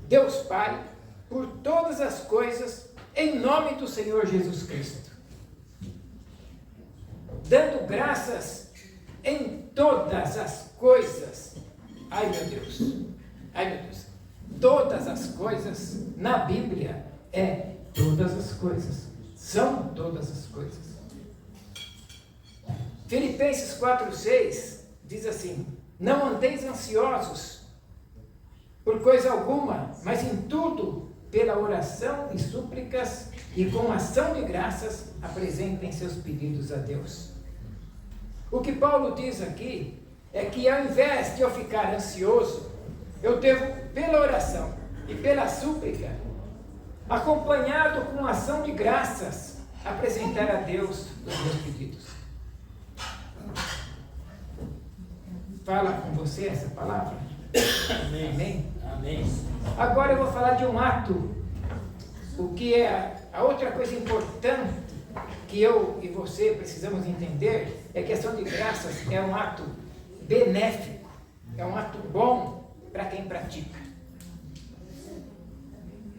Deus Pai, por todas as coisas, em nome do Senhor Jesus Cristo. Dando graças em todas as coisas. Ai meu Deus, ai meu Deus. Todas as coisas na Bíblia é todas as coisas. São todas as coisas. Filipenses 4,6 diz assim: não andeis ansiosos por coisa alguma, mas em tudo, pela oração e súplicas e com ação de graças, apresentem seus pedidos a Deus. O que Paulo diz aqui é que ao invés de eu ficar ansioso, eu devo, pela oração e pela súplica, acompanhado com ação de graças, apresentar a Deus os meus pedidos. Fala com você essa palavra? Amém. Amém? Amém. Agora eu vou falar de um ato, o que é a outra coisa importante que eu e você precisamos entender, é que a ação de graças é um ato benéfico, é um ato bom para quem pratica.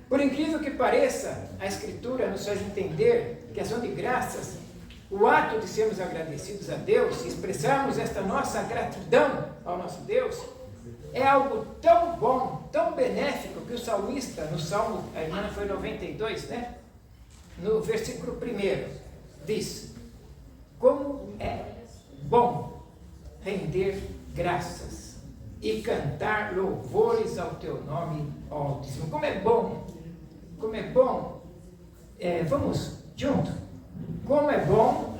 Por incrível que pareça, a Escritura nos faz entender que a ação de graças, o ato de sermos agradecidos a Deus, expressarmos esta nossa gratidão ao nosso Deus, é algo tão bom, tão benéfico, que o salmista, no Salmo, a irmã foi 92, né? No versículo 1, diz: como é bom render graças e cantar louvores ao teu nome, ó Altíssimo. Como é bom, como é bom, vamos junto. Como é bom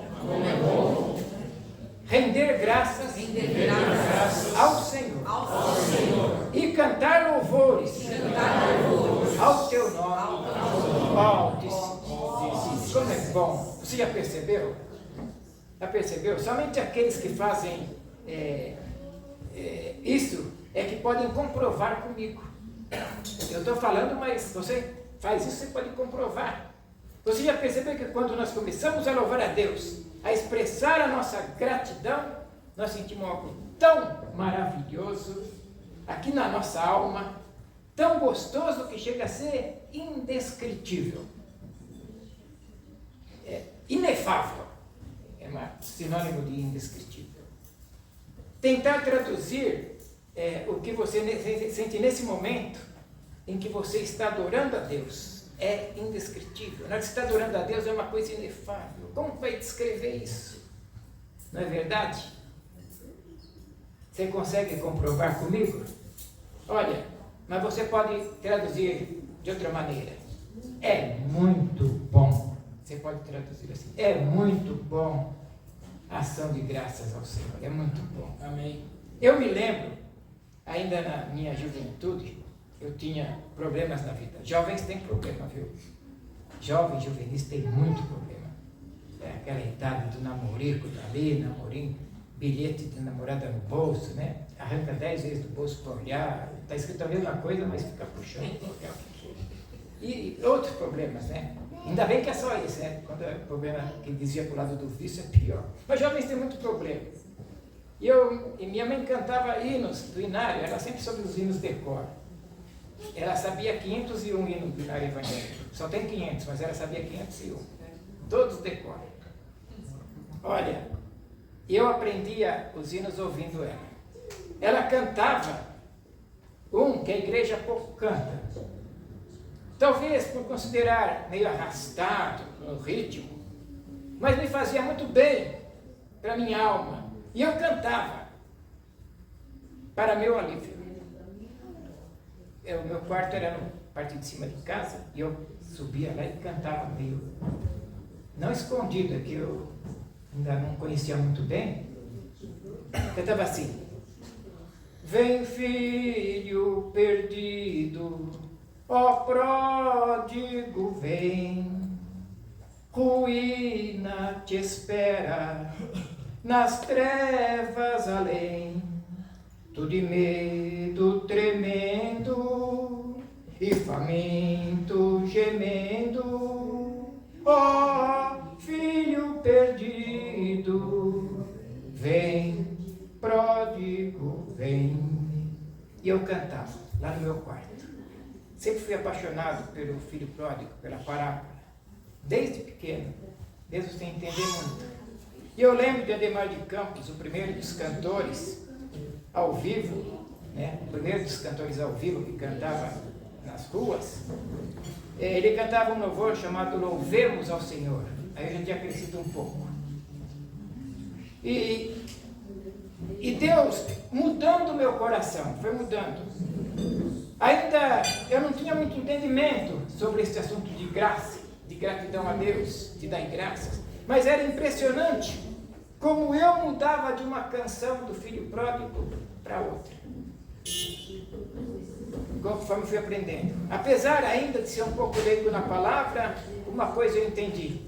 render graças ao Senhor, e cantar louvores ao teu nome, ó Altíssimo. Como é bom. Você já percebeu? Já percebeu? Somente aqueles que fazem isso é que podem comprovar comigo. Eu estou falando, mas você faz isso, você pode comprovar. Você já percebeu que quando nós começamos a louvar a Deus, a expressar a nossa gratidão, nós sentimos algo tão maravilhoso aqui na nossa alma, tão gostoso que chega a ser indescritível. Inefável é um sinônimo de indescritível. Tentar traduzir o que você sente nesse momento em que você está adorando a Deus é indescritível. Na hora que você está adorando a Deus é uma coisa inefável. Como vai descrever isso? Não é verdade? Você consegue comprovar comigo? Olha, mas você pode traduzir de outra maneira. É muito bom. Você pode traduzir assim: é muito bom a ação de graças ao Senhor. É muito bom. Amém. Eu me lembro, ainda na minha juventude, eu tinha problemas na vida. Jovens têm problema, viu? Jovens, juvenis têm muito problema. É aquela idade do namorico dali, namorinho, bilhete de namorada no bolso, né? Arranca 10 vezes do bolso para olhar. Está escrito a mesma coisa, mas fica puxando. E outros problemas, né? Ainda bem que é só isso, né? Quando é problema que dizia para o lado do vício é pior. Mas jovens têm muito problema. E minha mãe cantava hinos do Inário, ela sempre soube os hinos de cor. Ela sabia 501 hinos do Inário Evangélico. Só tem 500, mas ela sabia 501. Todos de cor. Olha, eu aprendia os hinos ouvindo ela. Ela cantava que a igreja pouco canta. Talvez por considerar meio arrastado no ritmo, mas me fazia muito bem para minha alma. E eu cantava para meu alívio. O meu quarto era no parte de cima de casa, e eu subia lá e cantava meio não escondida, que eu ainda não conhecia muito bem, cantava assim: vem filho perdido, ó pródigo vem, ruína te espera, nas trevas além, tu de medo tremendo, e faminto gemendo, ó filho perdido, vem, pródigo, vem. E eu cantava lá no meu quarto. Sempre fui apaixonado pelo filho pródigo, pela parábola, desde pequeno, desde você entender muito. E eu lembro de Ademar de Campos, o primeiro dos cantores ao vivo, né? O primeiro dos cantores ao vivo que cantava nas ruas. Ele cantava um louvor chamado Louvemos ao Senhor. Aí eu já tinha crescido um pouco. E Deus mudando o meu coração, foi mudando. Ainda eu não tinha muito entendimento sobre esse assunto de graça, de gratidão a Deus, de dar graças. Mas era impressionante como eu mudava de uma canção do filho pródigo para outra. Conforme fui aprendendo. Apesar ainda de ser um pouco leigo na palavra, uma coisa eu entendi.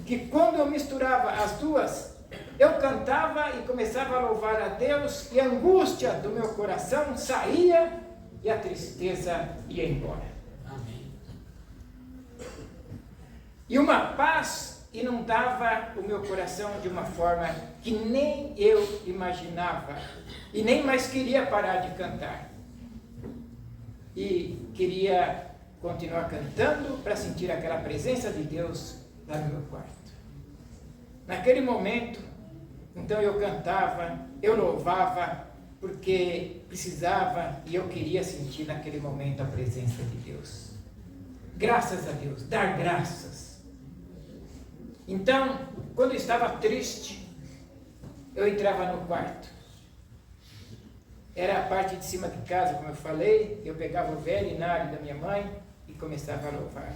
Que quando eu misturava as duas, eu cantava e começava a louvar a Deus, e a angústia do meu coração saía e a tristeza ia embora. Amém. E uma paz inundava o meu coração de uma forma que nem eu imaginava, e nem mais queria parar de cantar. E queria continuar cantando para sentir aquela presença de Deus lá no meu quarto. Naquele momento, então eu cantava, eu louvava, porque precisava e eu queria sentir naquele momento a presença de Deus. Graças a Deus, dar graças. Então, quando eu estava triste, eu entrava no quarto. Era a parte de cima de casa, como eu falei, eu pegava o velho inário da minha mãe e começava a louvar.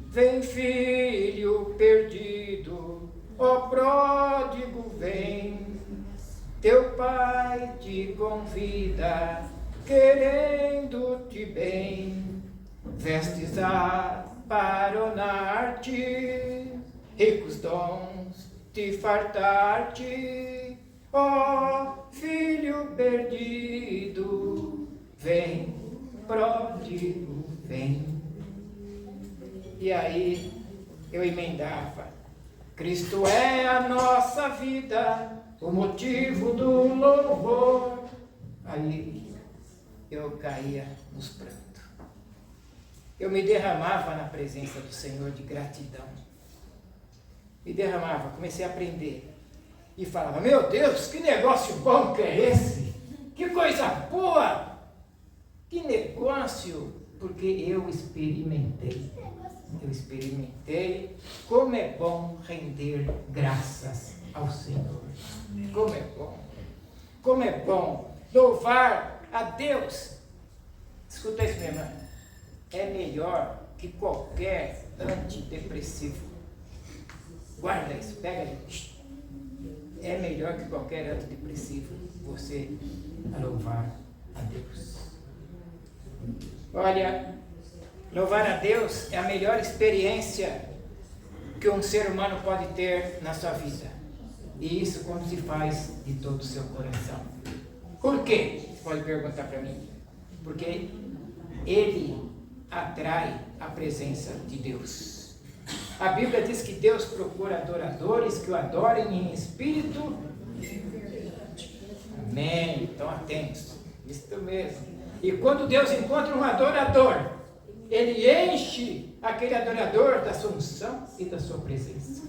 Vem filho perdido, ó pródigo vem, teu pai te convida, querendo-te bem, vestes a paronar-te, ricos dons te fartar-te, ó filho perdido, vem, pródigo, vem. E aí eu emendava: Cristo é a nossa vida, o motivo do louvor. Aí eu caía nos prantos. Eu me derramava na presença do Senhor de gratidão. Me derramava, comecei a aprender. E falava: meu Deus, que negócio bom que é esse? Que coisa boa! Que negócio! Porque eu experimentei. Eu experimentei como é bom render graças ao Senhor. Como é bom. Como é bom louvar a Deus. Escuta isso, minha irmã. É melhor que qualquer antidepressivo. Guarda isso, pega isso. É melhor que qualquer antidepressivo você louvar a Deus. Olha, louvar a Deus é a melhor experiência que um ser humano pode ter na sua vida. E isso quando se faz de todo o seu coração. Por quê? Você pode perguntar para mim. Porque ele atrai a presença de Deus. A Bíblia diz que Deus procura adoradores que o adorem em espírito. Amém. Então atentos. Isso mesmo. E quando Deus encontra um adorador, ele enche aquele adorador da sua unção e da sua presença.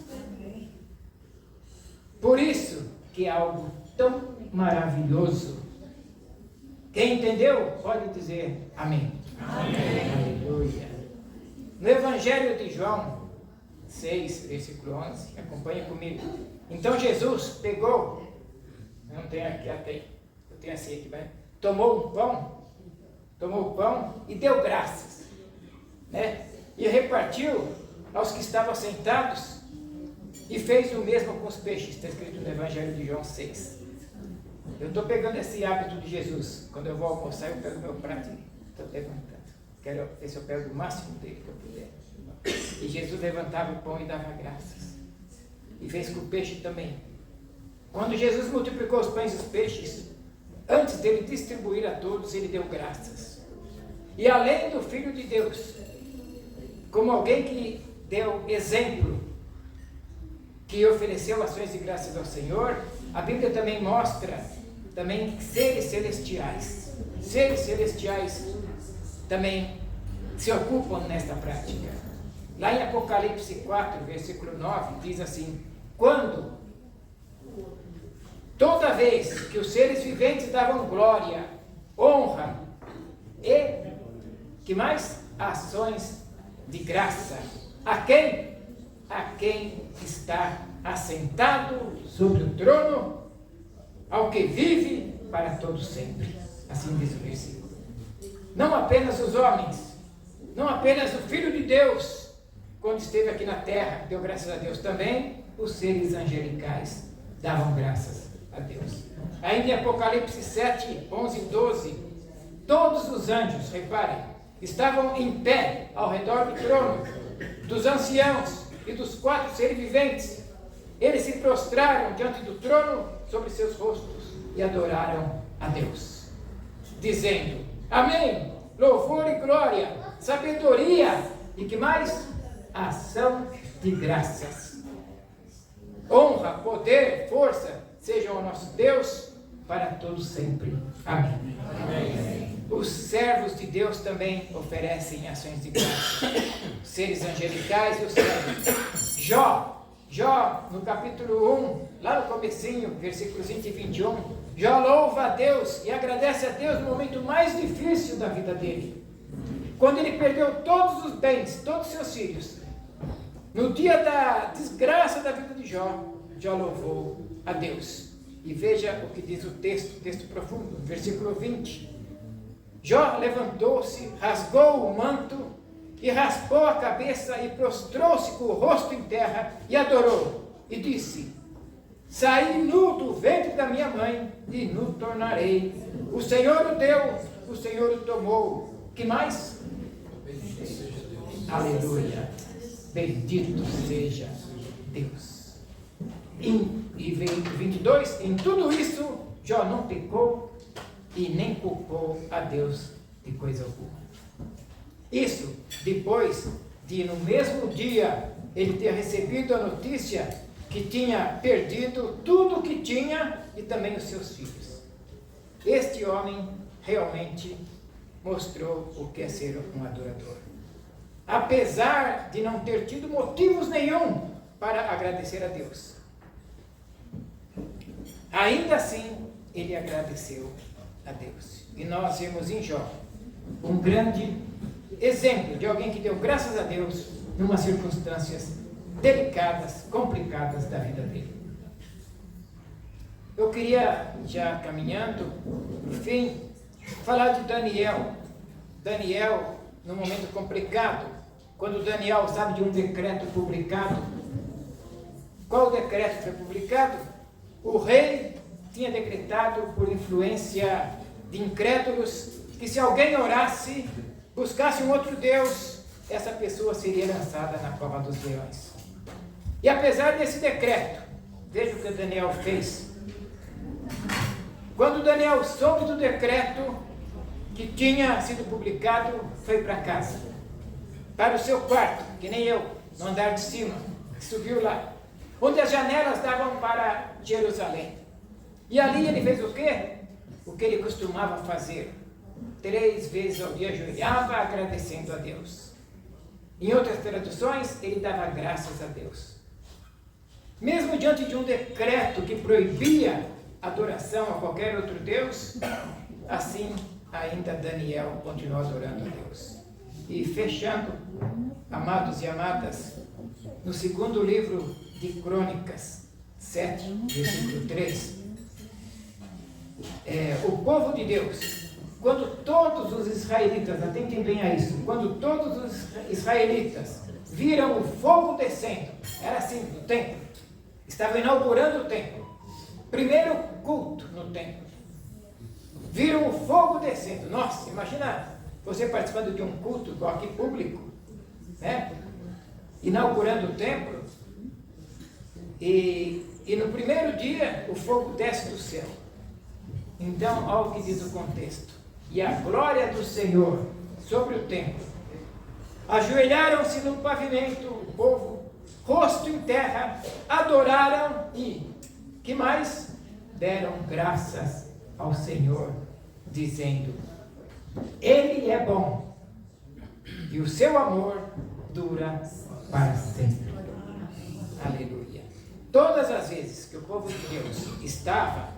Por isso que é algo tão maravilhoso. Quem entendeu, pode dizer amém. Amém. Aleluia. No Evangelho de João 6, versículo 11, acompanha comigo. Então Jesus pegou, não tem aqui, eu tenho assim aqui, mas tomou o pão e deu graças, né? E repartiu aos que estavam sentados E fez o mesmo com os peixes, está escrito no Evangelho de João 6. Eu estou pegando esse hábito de Jesus. Quando eu vou almoçar, eu pego meu prato e estou levantando. Quero ver se eu pego o máximo dele que eu puder. E Jesus levantava o pão e dava graças. E fez com o peixe também. Quando Jesus multiplicou os pães e os peixes, antes dele distribuir a todos, ele deu graças. E além do Filho de Deus, como alguém que deu exemplo, que ofereceu ações de graças ao Senhor, a Bíblia também mostra também seres celestiais. Seres celestiais também se ocupam nesta prática. Lá em Apocalipse 4, versículo 9, diz assim: quando, toda vez que os seres viventes davam glória, honra e, que mais? Ações de graça. A quem? A quem está assentado sobre o trono, ao que vive para todo sempre. Assim diz o versículo. Não apenas os homens, não apenas o Filho de Deus, quando esteve aqui na terra, deu graças a Deus, também os seres angelicais davam graças a Deus. Ainda em Apocalipse 7, 11 e 12, todos os anjos, reparem, estavam em pé ao redor do trono, dos anciãos e dos 4 seres viventes. Eles se prostraram diante do trono sobre seus rostos e adoraram a Deus, dizendo: amém, louvor e glória, sabedoria e que mais? Ação de graças. Honra, poder, força sejam ao nosso Deus para todos sempre. Amém. Amém. Os servos de Deus também oferecem ações de graça. Os seres angelicais e os servos. Jó, no capítulo 1, lá no comecinho, versículos 20 e 21, Jó louva a Deus e agradece a Deus no momento mais difícil da vida dele. Quando ele perdeu todos os bens, todos os seus filhos. No dia da desgraça da vida de Jó, Jó louvou a Deus. E veja o que diz o texto profundo, versículo 20. Jó levantou-se, rasgou o manto e raspou a cabeça e prostrou-se com o rosto em terra e adorou. E disse: saí nu do ventre da minha mãe e nu tornarei. O Senhor o deu, o Senhor o tomou. Que mais? Bendito seja Deus. Aleluia. Bendito seja Deus. E veio 22, em tudo isso, Jó não pecou e nem culpou a Deus de coisa alguma. Isso depois de, no mesmo dia, ele ter recebido a notícia que tinha perdido tudo o que tinha e também os seus filhos. Este homem realmente mostrou o que é ser um adorador. Apesar de não ter tido motivos nenhum para agradecer a Deus, ainda assim ele agradeceu a Deus. E nós vemos em Jó um grande exemplo de alguém que deu graças a Deus numa circunstâncias delicadas, complicadas da vida dele. Eu queria, já caminhando no fim, falar de Daniel. Daniel, num momento complicado, quando Daniel sabe de um decreto publicado. Qual decreto foi publicado? O rei tinha decretado, por influência de incrédulos, que se alguém orasse, buscasse um outro Deus, essa pessoa seria lançada na cova dos leões. E apesar desse decreto, veja o que Daniel fez. Quando Daniel soube do decreto que tinha sido publicado, foi para casa, para o seu quarto, que nem eu, no andar de cima, subiu lá, onde as janelas davam para Jerusalém. E ali ele fez o quê? O que ele costumava fazer. 3 vezes ao dia ajoelhava agradecendo a Deus. Em outras traduções, ele dava graças a Deus. Mesmo diante de um decreto que proibia adoração a qualquer outro Deus, assim ainda Daniel continuou adorando a Deus. E fechando, amados e amadas, no segundo livro de Crônicas, 7, versículo 3, o povo de Deus, quando todos os israelitas, atentem bem a isso, quando todos os israelitas viram o fogo descendo. Era assim, no templo. Estava inaugurando o templo. Primeiro culto no templo. Viram o fogo descendo. Nossa, imagina você participando de um culto igual aqui público, né? Inaugurando o templo. E no primeiro dia o fogo desce do céu. Então, olha o que diz o contexto. E a glória do Senhor sobre o templo. Ajoelharam-se no pavimento, o povo, rosto em terra, adoraram e, que mais? Deram graças ao Senhor, dizendo: Ele é bom, e o seu amor dura para sempre. Aleluia. Todas as vezes que o povo de Deus estava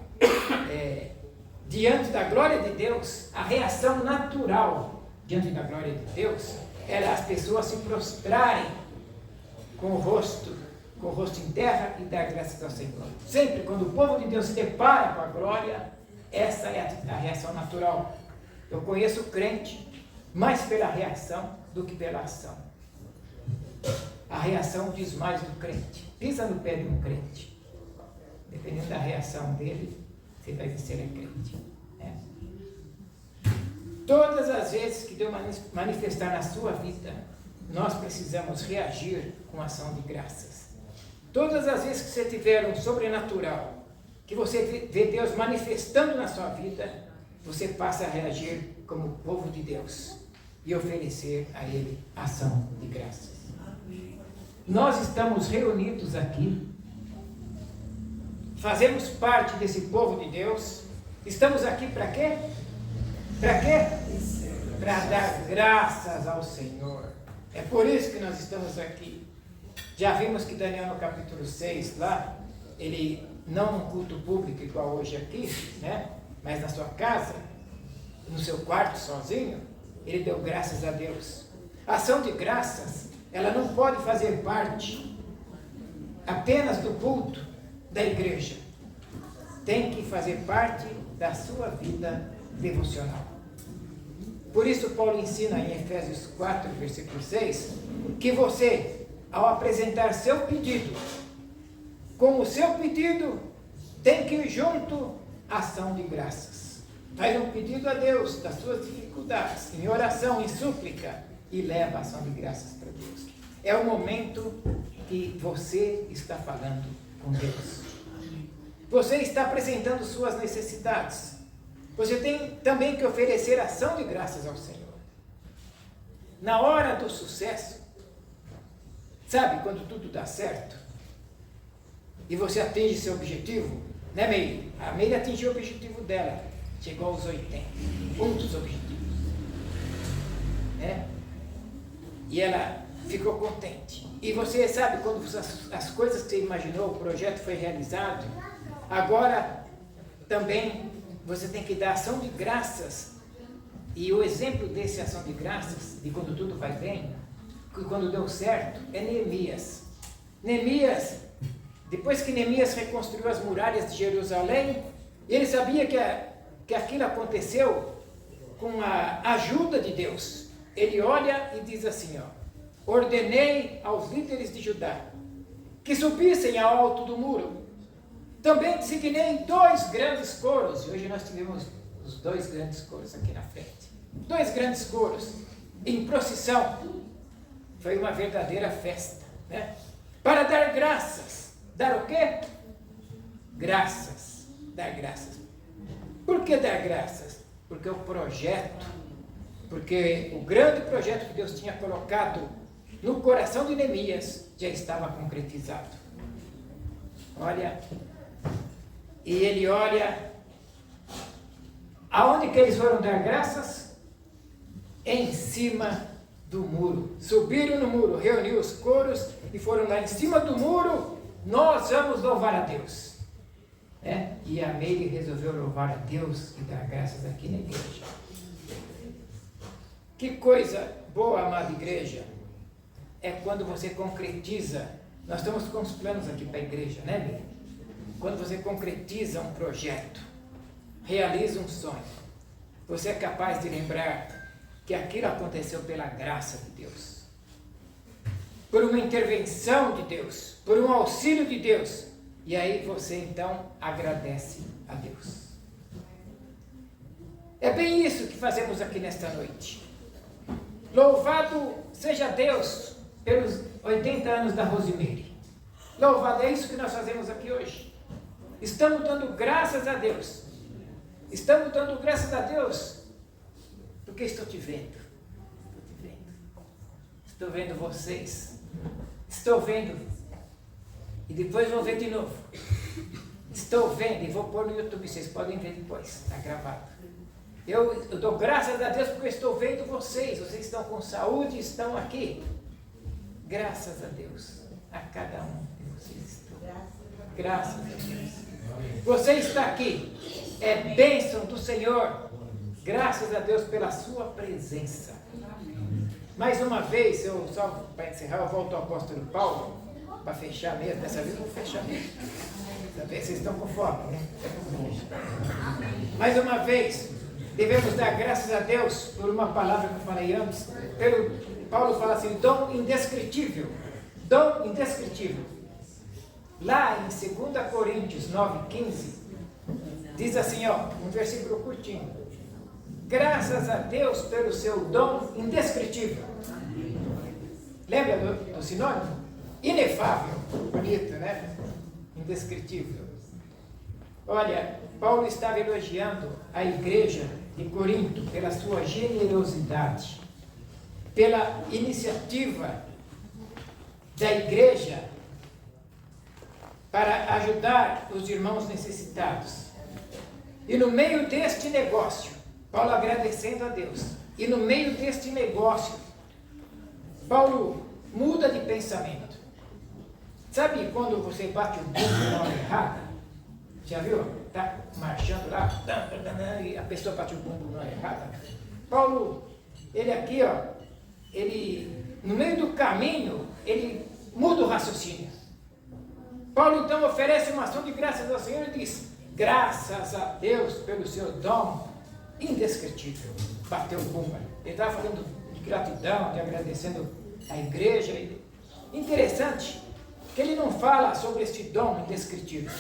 diante da glória de Deus, a reação natural diante da glória de Deus era as pessoas se prostrarem com o rosto em terra e dar graças ao Senhor. Sempre quando o povo de Deus se depara com a glória, essa é a reação natural. Eu conheço o crente mais pela reação do que pela ação. A reação diz mais do crente. Pisa no pé de um crente. Dependendo da reação dele, você vai ver se ele é crente. Todas as vezes que Deus manifestar na sua vida, nós precisamos reagir com ação de graças. Todas as vezes que você tiver um sobrenatural, que você vê Deus manifestando na sua vida, você passa a reagir como povo de Deus e oferecer a Ele ação de graças. Nós estamos reunidos aqui, fazemos parte desse povo de Deus, estamos aqui para quê? Para quê? Para dar graças ao Senhor. É por isso que nós estamos aqui. Já vimos que Daniel no capítulo 6, lá, ele não num culto público igual hoje aqui, né? Mas na sua casa, no seu quarto sozinho, ele deu graças a Deus. A ação de graças, ela não pode fazer parte apenas do culto da igreja. Tem que fazer parte da sua vida devocional. Por isso Paulo ensina em Efésios 4, versículo 6, que você, ao apresentar seu pedido, com o seu pedido, tem que ir junto à ação de graças. Faz um pedido a Deus das suas dificuldades, em oração, em súplica, e leva a ação de graças para Deus. É o momento que você está falando com Deus. Você está apresentando suas necessidades. Você tem também que oferecer ação de graças ao Senhor. Na hora do sucesso, sabe quando tudo dá certo? E você atinge seu objetivo? Né, Meire? A Meire atingiu o objetivo dela. Chegou aos 80. Um dos objetivos. Né? E ela ficou contente. E você sabe, quando as coisas que você imaginou, o projeto foi realizado, agora também você tem que dar ação de graças. E o exemplo desse ação de graças, de quando tudo vai bem, quando deu certo, é Neemias. Neemias, depois que Neemias reconstruiu as muralhas de Jerusalém, ele sabia que aquilo aconteceu com a ajuda de Deus. Ele olha e diz assim, ordenei aos líderes de Judá que subissem ao alto do muro. Também designei 2 grandes coros, e hoje nós tivemos os 2 grandes coros aqui na frente. 2 grandes coros, em procissão. Foi uma verdadeira festa, né? Para dar graças. Dar o quê? Graças. Dar graças. Por que dar graças? Porque o projeto, porque o grande projeto que Deus tinha colocado no coração de Neemias já estava concretizado. Olha, e ele olha, aonde que eles foram dar graças? Em cima do muro. Subiram no muro, reuniu os coros e foram lá em cima do muro. Nós vamos louvar a Deus. E a Meire resolveu louvar a Deus e dar graças aqui na igreja. Que coisa boa, amada igreja, é quando você concretiza. Nós estamos com os planos aqui para a igreja, né, Meire? Quando você concretiza um projeto, realiza um sonho, você é capaz de lembrar que aquilo aconteceu pela graça de Deus. por uma intervenção de Deus, por um auxílio de Deus. E aí você então agradece a Deus. É bem isso que fazemos aqui nesta noite. Louvado seja Deus pelos 80 anos da Rosemary. Louvado, é isso que nós fazemos aqui hoje. Estamos dando graças a Deus. Estamos dando graças a Deus porque estou te vendo. Estou te vendo. Estou vendo vocês. Estou vendo. E depois vou ver de novo. Estou vendo e vou pôr no YouTube. Vocês podem ver depois. Está gravado. Eu dou graças a Deus porque eu estou vendo vocês. Vocês estão com saúde, estão aqui. Graças a Deus. A cada um de vocês estão. Graças a Deus. Você está aqui. É bênção do Senhor. Graças a Deus pela sua presença. Mais uma vez, só para encerrar, eu volto ao apóstolo Paulo, para fechar mesmo. Dessa vez eu vou fechar mesmo. Dessa vez vocês estão com fome, né? Mais uma vez, devemos dar graças a Deus por uma palavra que eu falei antes. Paulo fala assim, dom indescritível. Dom indescritível. Lá em 2 Coríntios 9:15, diz assim, um versículo curtinho. Graças a Deus pelo seu dom indescritível. Lembra do sinônimo? Inefável. Bonito, né? Indescritível. Olha, Paulo estava elogiando a igreja de Corinto pela sua generosidade, pela iniciativa da igreja para ajudar os irmãos necessitados. E no meio deste negócio, Paulo agradecendo a Deus, e no meio deste negócio, Paulo muda de pensamento. Sabe quando você bate o bumbo na hora errada? Já viu? Está marchando lá, e a pessoa bate o bumbo na hora errada. Paulo, ele aqui, no meio do caminho, ele muda o raciocínio. Paulo então oferece uma ação de graças ao Senhor e diz, graças a Deus pelo seu dom indescritível. Bateu o bumbo. Ele estava falando de gratidão, de agradecendo a igreja. Interessante que ele não fala sobre este dom indescritível,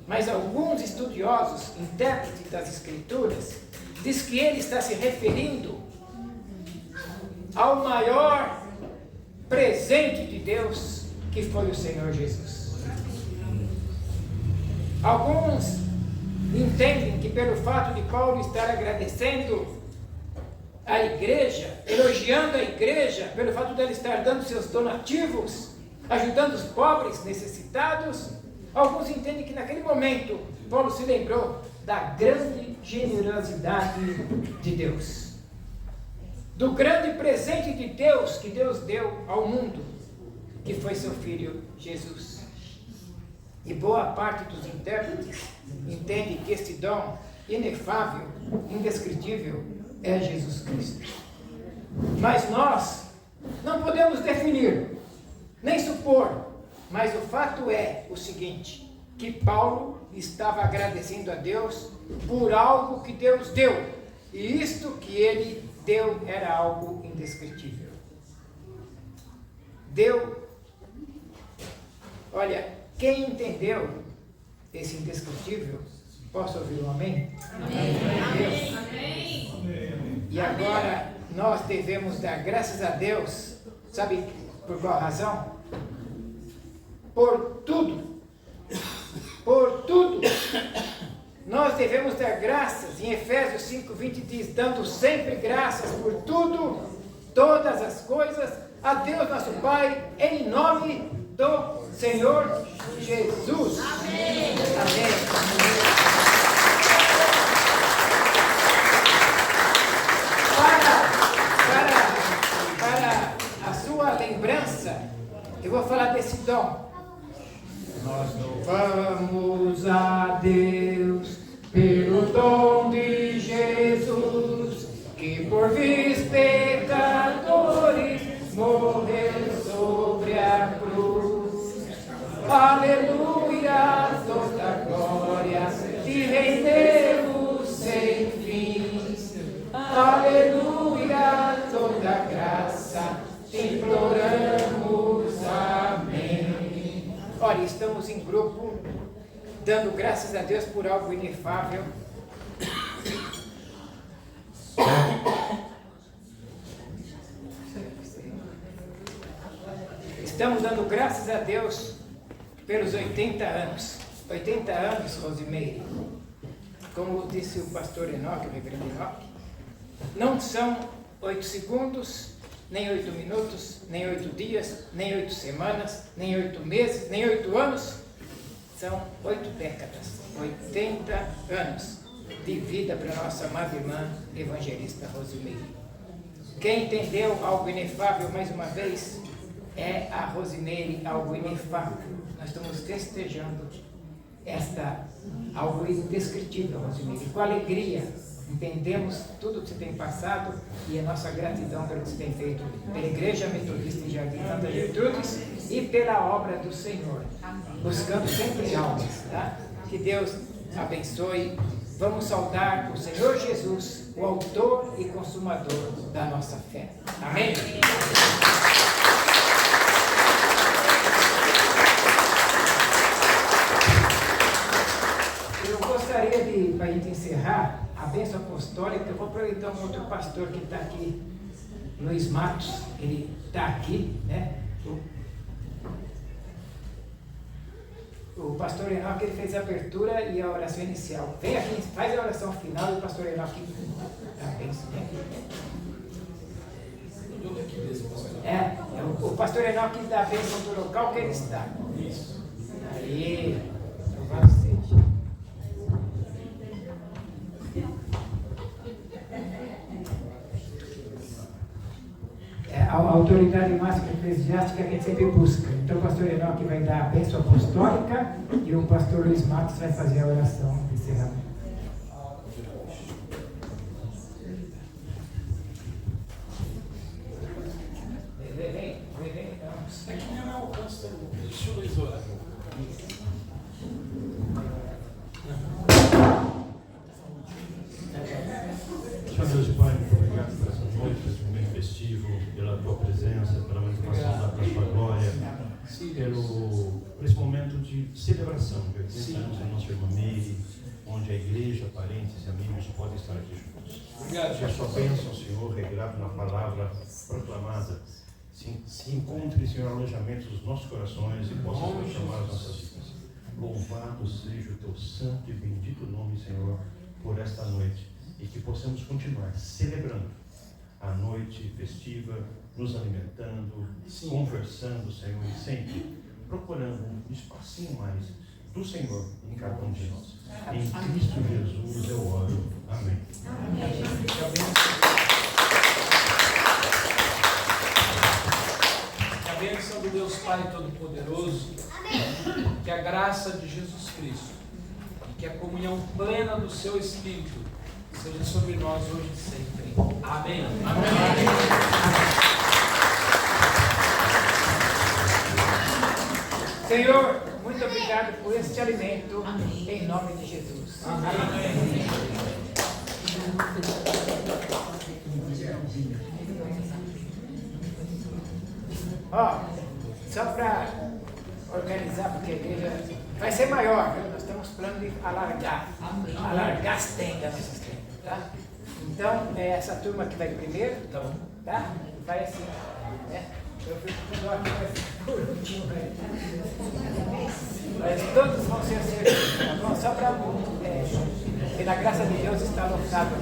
mas alguns estudiosos, intérpretes das Escrituras, diz que ele está se referindo ao maior presente de Deus, que foi o Senhor Jesus. Alguns entendem que pelo fato de Paulo estar agradecendo a igreja, elogiando a igreja, pelo fato dela estar dando seus donativos, ajudando os pobres necessitados, alguns entendem que naquele momento Paulo se lembrou da grande generosidade de Deus, do grande presente de Deus que Deus deu ao mundo, que foi seu Filho Jesus. E boa parte dos intérpretes entende que este dom inefável, indescritível, é Jesus Cristo. Mas nós não podemos definir, nem supor, mas o fato é o seguinte, que Paulo estava agradecendo a Deus por algo que Deus deu, e isto que ele deu era algo indescritível. Deu, olha, quem entendeu esse indescritível, posso ouvir um amém? Amém. Amém. E agora nós devemos dar graças a Deus, sabe por qual razão? Por tudo. Por tudo. Nós devemos dar graças. Em Efésios 5:20 diz, dando sempre graças por tudo, todas as coisas, a Deus nosso Pai, em nome do Senhor Jesus. Amém. Amém. Para a sua lembrança, eu vou falar desse dom. Nós louvamos a Deus pelo dom de Jesus, que por vis pecadores morreu sobre a cruz. Aleluia, toda glória te rendemos sem fim. Aleluia, toda graça te imploramos e estamos em grupo, dando graças a Deus por algo inefável. Estamos dando graças a Deus pelos 80 anos. 80 anos, Rosimeire. Como disse o pastor Enoque, o reverendo Enoque, não são 8 segundos, nem 8 minutos, nem 8 dias, nem 8 semanas, nem 8 meses, nem 8 anos. São 8 décadas, 80 anos de vida para a nossa amada irmã evangelista Rosimeire. Quem entendeu algo inefável, mais uma vez, é a Rosimeire, algo inefável. Nós estamos festejando algo indescritível, Rosimeire. Com alegria, entendemos tudo que você tem passado e a nossa gratidão pelo que você tem feito pela Igreja Metodista em Jardim Santa Gertrudes e pela obra do Senhor, buscando sempre almas, tá? Que Deus abençoe. Vamos saudar o Senhor Jesus, o autor e consumador da nossa fé. Amém? Eu gostaria de, para a gente encerrar, a bênção apostólica. Eu vou aproveitar um outro pastor que está aqui, Luiz Matos, ele está aqui, né? O pastor Enoque, ele fez a abertura e a oração inicial. Vem aqui, faz a oração final e o pastor Enoque dá a bênção, né? O pastor Enoque dá a bênção do local que ele está. Isso. Aí, louvado seja. A autoridade máxima eclesiástica a gente sempre busca. Então o pastor Enoque vai dar a bênção apostólica e o pastor Luiz Matos vai fazer a oração de encerramento. Aqui não é o alcance do mundo. Deixa o Luiz orar. Senhor Deus e Pai, muito obrigado por essa noite, por esse momento festivo, pela tua presença, pela manifestação da tua glória, por esse momento de celebração de 80 anos da nossa irmã Meire, onde a igreja, parentes e amigos podem estar aqui juntos. Obrigado, Que a sua bênção, Senhor, regrado na palavra proclamada, se encontre, Senhor, alojamento dos nossos corações e possa transformar as nossas vidas. Louvado seja o teu santo e bendito nome, Senhor, por esta noite. E que possamos continuar celebrando a noite festiva, nos alimentando, conversando, Senhor, e sempre procurando um espacinho mais do Senhor em cada um de nós. Em Cristo Jesus eu oro. Amém. Que a bênção do Deus Pai Todo-Poderoso, que a graça de Jesus Cristo e que a comunhão plena do seu Espírito seja sobre nós hoje e sempre. Amém. Amém. Senhor, muito obrigado por este alimento. Amém. Em nome de Jesus. Amém. Só para organizar, porque a igreja vai ser maior, viu? Nós temos plano de alargar as tendas, nossas tendas, tá? Então, essa turma que vai primeiro, Tá bom. tá? Vai assim, né? Eu fico com dó aqui, mas por último, né? Mas todos vão ser servidos, tá bom? Só para pela graça de Deus está lotado.